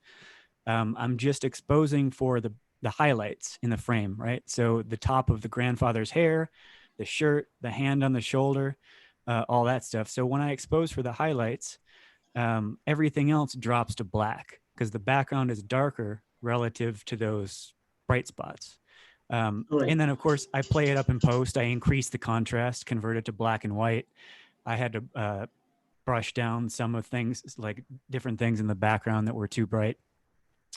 I'm just exposing for the highlights in the frame, right? So the top of the grandfather's hair, the shirt, the hand on the shoulder, all that stuff. So when I expose for the highlights, everything else drops to black because the background is darker relative to those bright spots. Right. And then, of course, I play it up in post. I increase the contrast, convert it to black and white. I had to brush down some of things, like different things in the background that were too bright.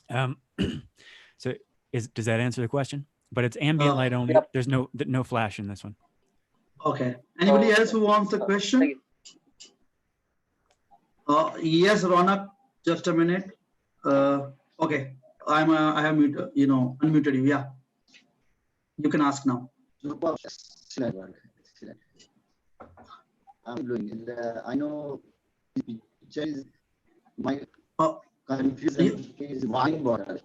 So does that answer the question? But it's ambient light only. Yep. There's no flash in this one. Okay. Anybody else who wants a Thank question? you. Yes, Ronak, just a minute. Okay, I have unmuted you. Yeah, you can ask now. Super. Excellent work. Excellent. I'm doing. I know the picture is my confusion is wine bottle.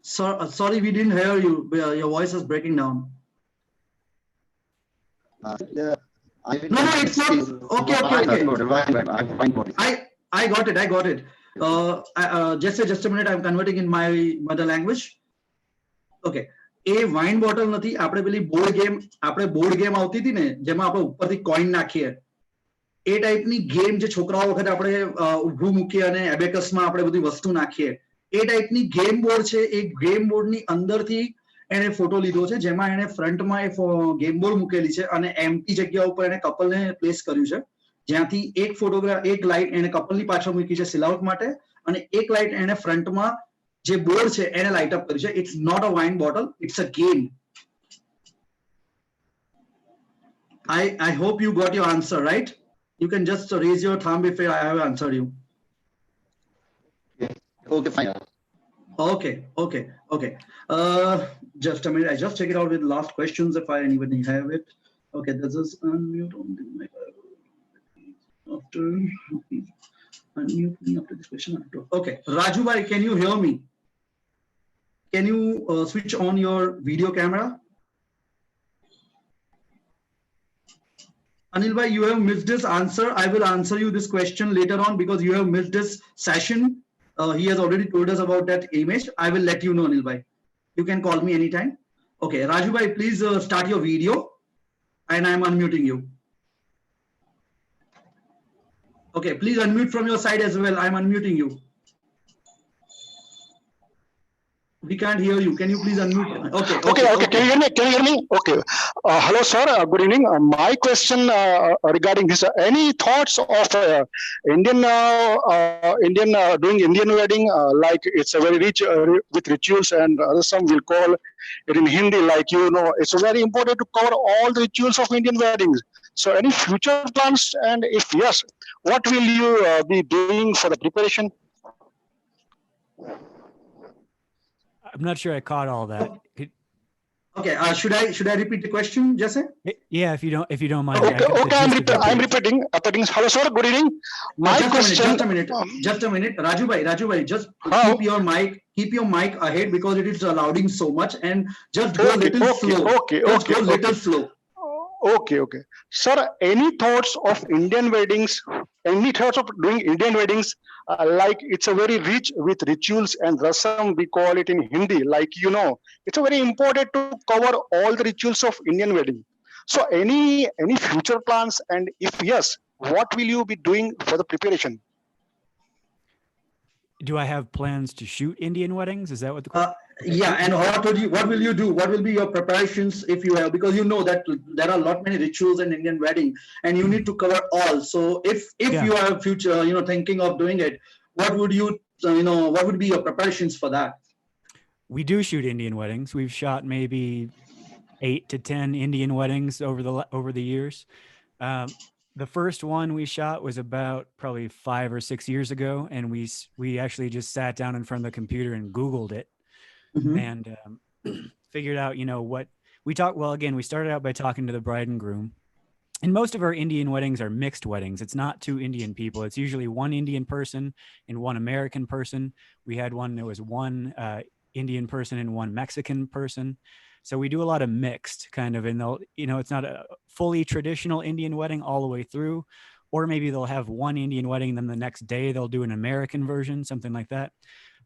Sorry, we didn't hear you. Your voice is breaking down. I No, it's not. Okay. Wine bottle. I got it. Just a minute. I'm converting in my mother language. Okay. A wine bottle નથી, આપણે પેલી board game આવતી હતી ને જેમાં આપણે ઉપરથી coin નાખીએ, એ ટાઈપની ગેમ જે છોકરાઓ વખતે આપણે ઊભું મૂકીએ અને એબેકસમાં આપણે બધી વસ્તુ નાખીએ, એ ટાઈપની ગેમ બોર્ડ છે. એ ગેમ બોર્ડની અંદરથી એને ફોટો લીધો છે, જેમાં એને ફ્રન્ટમાં એ ગેમ બોર્ડ મૂકેલી છે અને એમ્પ્ટી જગ્યા ઉપર એને કપલને પ્લેસ કર્યું છે, જ્યાંથી એક લાઇટ એને કપલની પાછળ મૂકી છે સિલાઉટ માટે, અને એક લાઇટ એને ફ્રન્ટમાં જે બોર્ડ છે એને લાઇટ અપ કર્યું છે. It's not a wine bottle, it's a game. I hope you got your answer, right? You can just raise your thumb if I have answered you. Okay, fine. Okay. Just a minute. I just check it out with last questions if anybody have it. Okay, this is unmute on the after unmute me after this question. Okay, Raju bhai, can you hear me? Can you switch on your video camera? Anil bhai, you have missed this answer. I will answer you this question later on because you have missed this session. He has already told us about that image. I will let you know, Anil bhai. You can call me anytime. Okay, Raju bhai, please start your video and I am unmuting you. Okay, please unmute from your side as well. I am unmuting you. We can't hear you. Can you please unmute? Okay. Can you hear me? Okay. Hello, sir. Good evening. My question regarding this: any thoughts of Indian doing Indian wedding? Like it's a very rich with rituals, and some will call it in Hindi. Like it's very important to cover all the rituals of Indian weddings. So, any future plans? And if yes, what will you be doing for the preparation? I'm not sure I caught all that. Okay, should I repeat the question, Jesse? Yeah, if you don't mind. Okay, I'm repeating. Hello, sir. Good evening. My question. Just a minute. Raju bhai, just keep your mic ahead because it is louding so much, and just go a little slow. Little slow. Okay. Sir, any thoughts of Indian weddings? Any thoughts of doing Indian weddings? Like it's a very rich with rituals and rasam, we call it in Hindi. Like it's a very important to cover all the rituals of Indian wedding. So any future plans? And if yes, what will you be doing for the preparation? Do I have plans to shoot Indian weddings? Is that what the question? Yeah, and what will you do? What will be your preparations if you have, because you know that there are a lot many rituals in Indian wedding and you need to cover all. So if Yeah. you are future, thinking of doing it, what would you, what would be your preparations for that? We do shoot Indian weddings. We've shot maybe 8 to 10 Indian weddings over the years. The first one we shot was about probably 5 or 6 years ago, and we actually just sat down in front of the computer and Googled it Mhm. and figured out, what we talked. Well, again, we started out by talking to the bride and groom. And most of our Indian weddings are mixed weddings. It's not 2 Indian people. It's usually 1 Indian person and 1 American person. We had one that was 1 Indian person and 1 Mexican person. So we do a lot of mixed kind of, and they'll, it's not a fully traditional Indian wedding all the way through, or maybe they'll have 1 Indian wedding, then the next day they'll do an American version, something like that.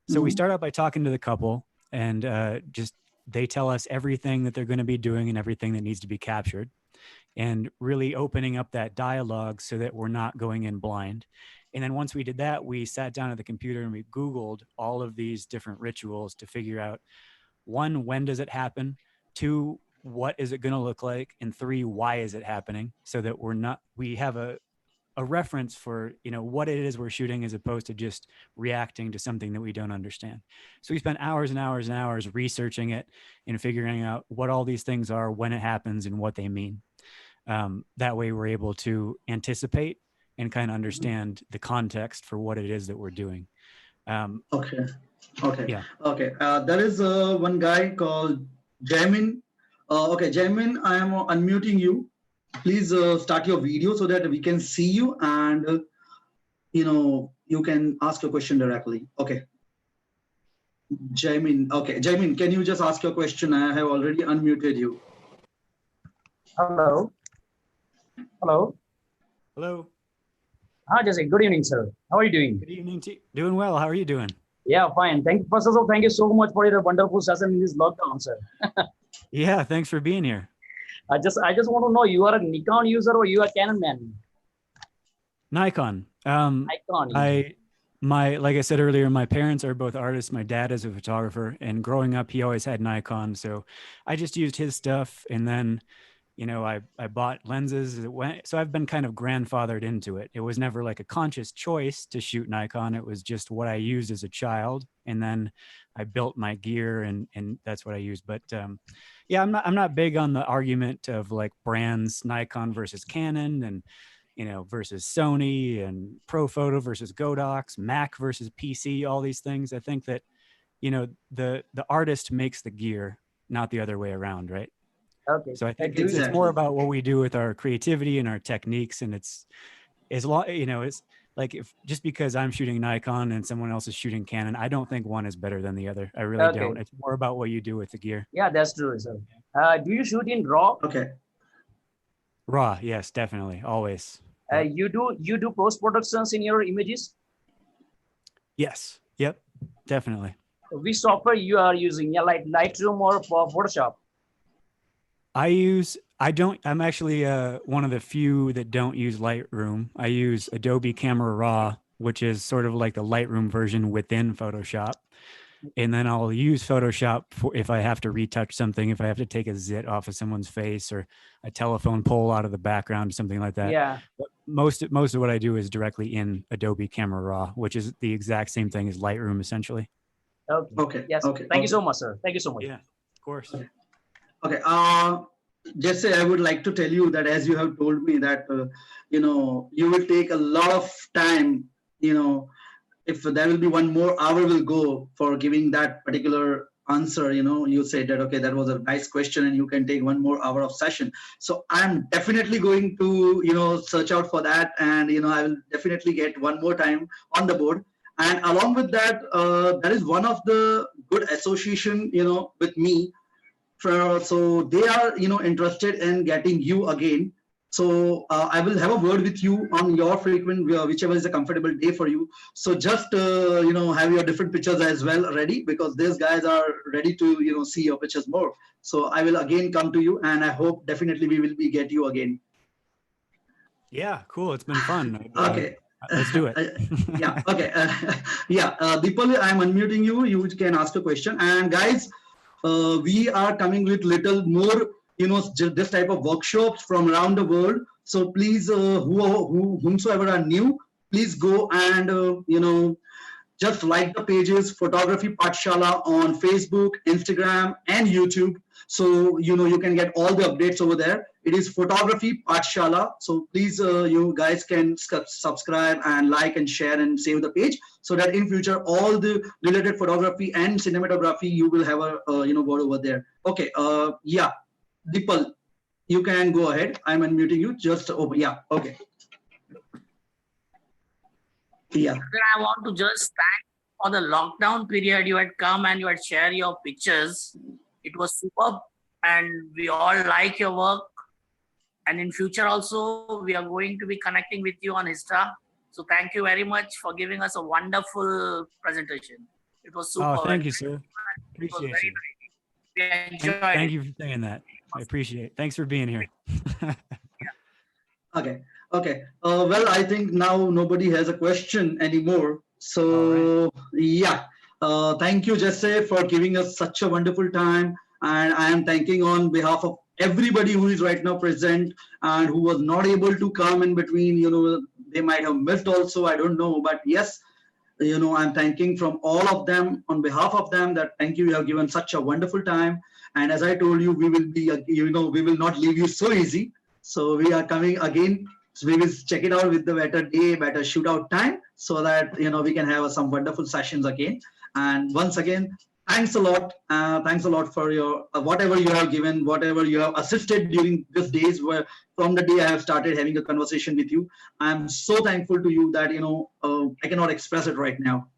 So we Mhm. start out by talking to the couple and just they tell us everything that they're going to be doing and everything that needs to be captured, and really opening up that dialogue so that we're not going in blind. And then once we did that, we sat down at the computer and we Googled all of these different rituals to figure out, 1, when does it happen? 2, what is it going to look like? And 3, why is it happening? So that we have a reference for, what it is we're shooting, as opposed to just reacting to something that we don't understand. So we spent hours and hours and hours researching it and figuring out what all these things are, when it happens, and what they mean. That way we're able to anticipate and kind of understand the context for what it is that we're doing. Okay. Okay. Yeah. Okay. There is one guy called Jamin. Okay, Jamin, I am unmuting you. Please start your video so that we can see you and you can ask your question directly. Okay. Jamin. Okay, Jamin, can you just ask your question? I have already unmuted you. Hello. Hello. Hello. Hi, Jesse. Good evening, sir. How are you doing? Good evening to you. Doing well. How are you doing? Yeah, fine. First of all, thank you so much for your wonderful session in this lockdown, sir. Yeah, thanks for being here. I just want to know, you are a Nikon user or you are Canon man? Nikon. Nikon. Like I said earlier, my parents are both artists. My dad is a photographer, and growing up, he always had Nikon. So I just used his stuff, and then, I bought lenses. So I've been kind of grandfathered into it. It was never like a conscious choice to shoot Nikon. It was just what I used as a child, and then I built my gear, and that's what I use. But yeah, I'm not big on the argument of like brands, Nikon versus Canon, and versus Sony, and Profoto versus Godox, Mac versus PC, all these things. I think that, the artist makes the gear, not the other way around, right? Okay. So I think Do you- it's more about what we do with our creativity and our techniques, and it's like, if just because I'm shooting Nikon and someone else is shooting Canon, I don't think one is better than the other. I really Okay. don't. It's more about what you do with the gear. Yeah, that's true, sir. Do you shoot in RAW? Okay. Raw, yes, definitely, always. You do post productions in your images? Yes. Yep. Definitely. Which software you are using? Yeah, like Lightroom or Photoshop? I'm actually one of the few that don't use Lightroom. I use Adobe Camera Raw, which is sort of like the Lightroom version within Photoshop. And then I'll use Photoshop if I have to retouch something, if I have to take a zit off of someone's face or a telephone pole out of the background, something like that. Yeah. But most of what I do is directly in Adobe Camera Raw, which is the exact same thing as Lightroom, essentially. Okay. Okay. Yes. Okay. Thank you so much, sir. Thank you so much. Yeah, of course. Okay. Jesse, I would like to tell you that, as you have told me that, you will take a lot of time, if there will be 1 more hour will go for giving that particular answer, you said that, okay, that was a nice question and you can take 1 more hour of session. So I'm definitely going to, search out for that. And, I will definitely get 1 more time on the board. And along with that, there is one of the good association, with me. So they are, interested in getting you again. So I will have a word with you on your frequent, whichever is a comfortable day for you. So just, have your different pictures as well ready, because these guys are ready to, see your pictures more. So I will again come to you, and I hope definitely we will get you again. Yeah, cool. It's been fun. Okay. Let's do it. Yeah. Okay. Yeah. Deepal, I'm unmuting you. You can ask a question. And guys, we are coming with little more, this type of workshops from around the world. So please, whomsoever are new, please go and just like the pages Photography Pathsala on Facebook, Instagram, and YouTube. So you can get all the updates over there. It is Photography Pathsala. So please, you guys can subscribe and like and share and save the page, so that in future all the related photography and cinematography you will have a word over there. Okay. Yeah, Deepal, you can go ahead. I'm unmuting you. Just over. Yeah. Okay. Yeah. I want to just thank for the lockdown period. You had come and you had shared your pictures. It was superb, and we all like your work. And in future also, we are going to be connecting with you on Insta. So thank you very much for giving us a wonderful presentation. It was super. Oh, thank you, sir. It was Appreciate very you. nice. We enjoyed Thank it. you for saying that. I appreciate it. Thanks for being here. Okay. Okay. Well, I think now nobody has a question anymore. So yeah. Thank you, Jesse, for giving us such a wonderful time. And I am thanking on behalf of everybody who is right now present and who was not able to come in between. They might have missed also. I don't know. But yes, I'm thanking from all of them on behalf of them that thank you. You have given such a wonderful time. And as I told you, we will be, we will not leave you so easy. So we are coming again. So we will check it out with the better day, better shootout time, so that we can have some wonderful sessions again. And once again, thanks a lot. Thanks a lot for your whatever you have given, whatever you have assisted during these days. Where from the day I have started having a conversation with you, I'm so thankful to you that I cannot express it right now.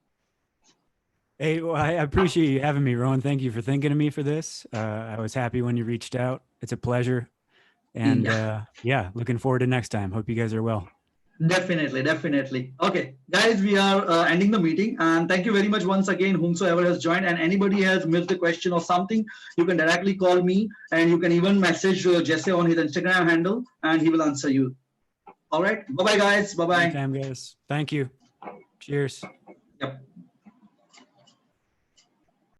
Hey, well, I appreciate you having me, Rowan. Thank you for thinking of me for this. I was happy when you reached out. It's a pleasure. And yeah, looking forward to next time. Hope you guys are well. Definitely, definitely. Okay, guys, we are ending the meeting, and thank you very much once again, whomsoever has joined. And anybody has missed the question or something, you can directly call me, and you can even message Jesse on his Instagram handle, and he will answer you. All right, bye bye, guys. Bye bye. Anytime, guys. Thank you. Cheers.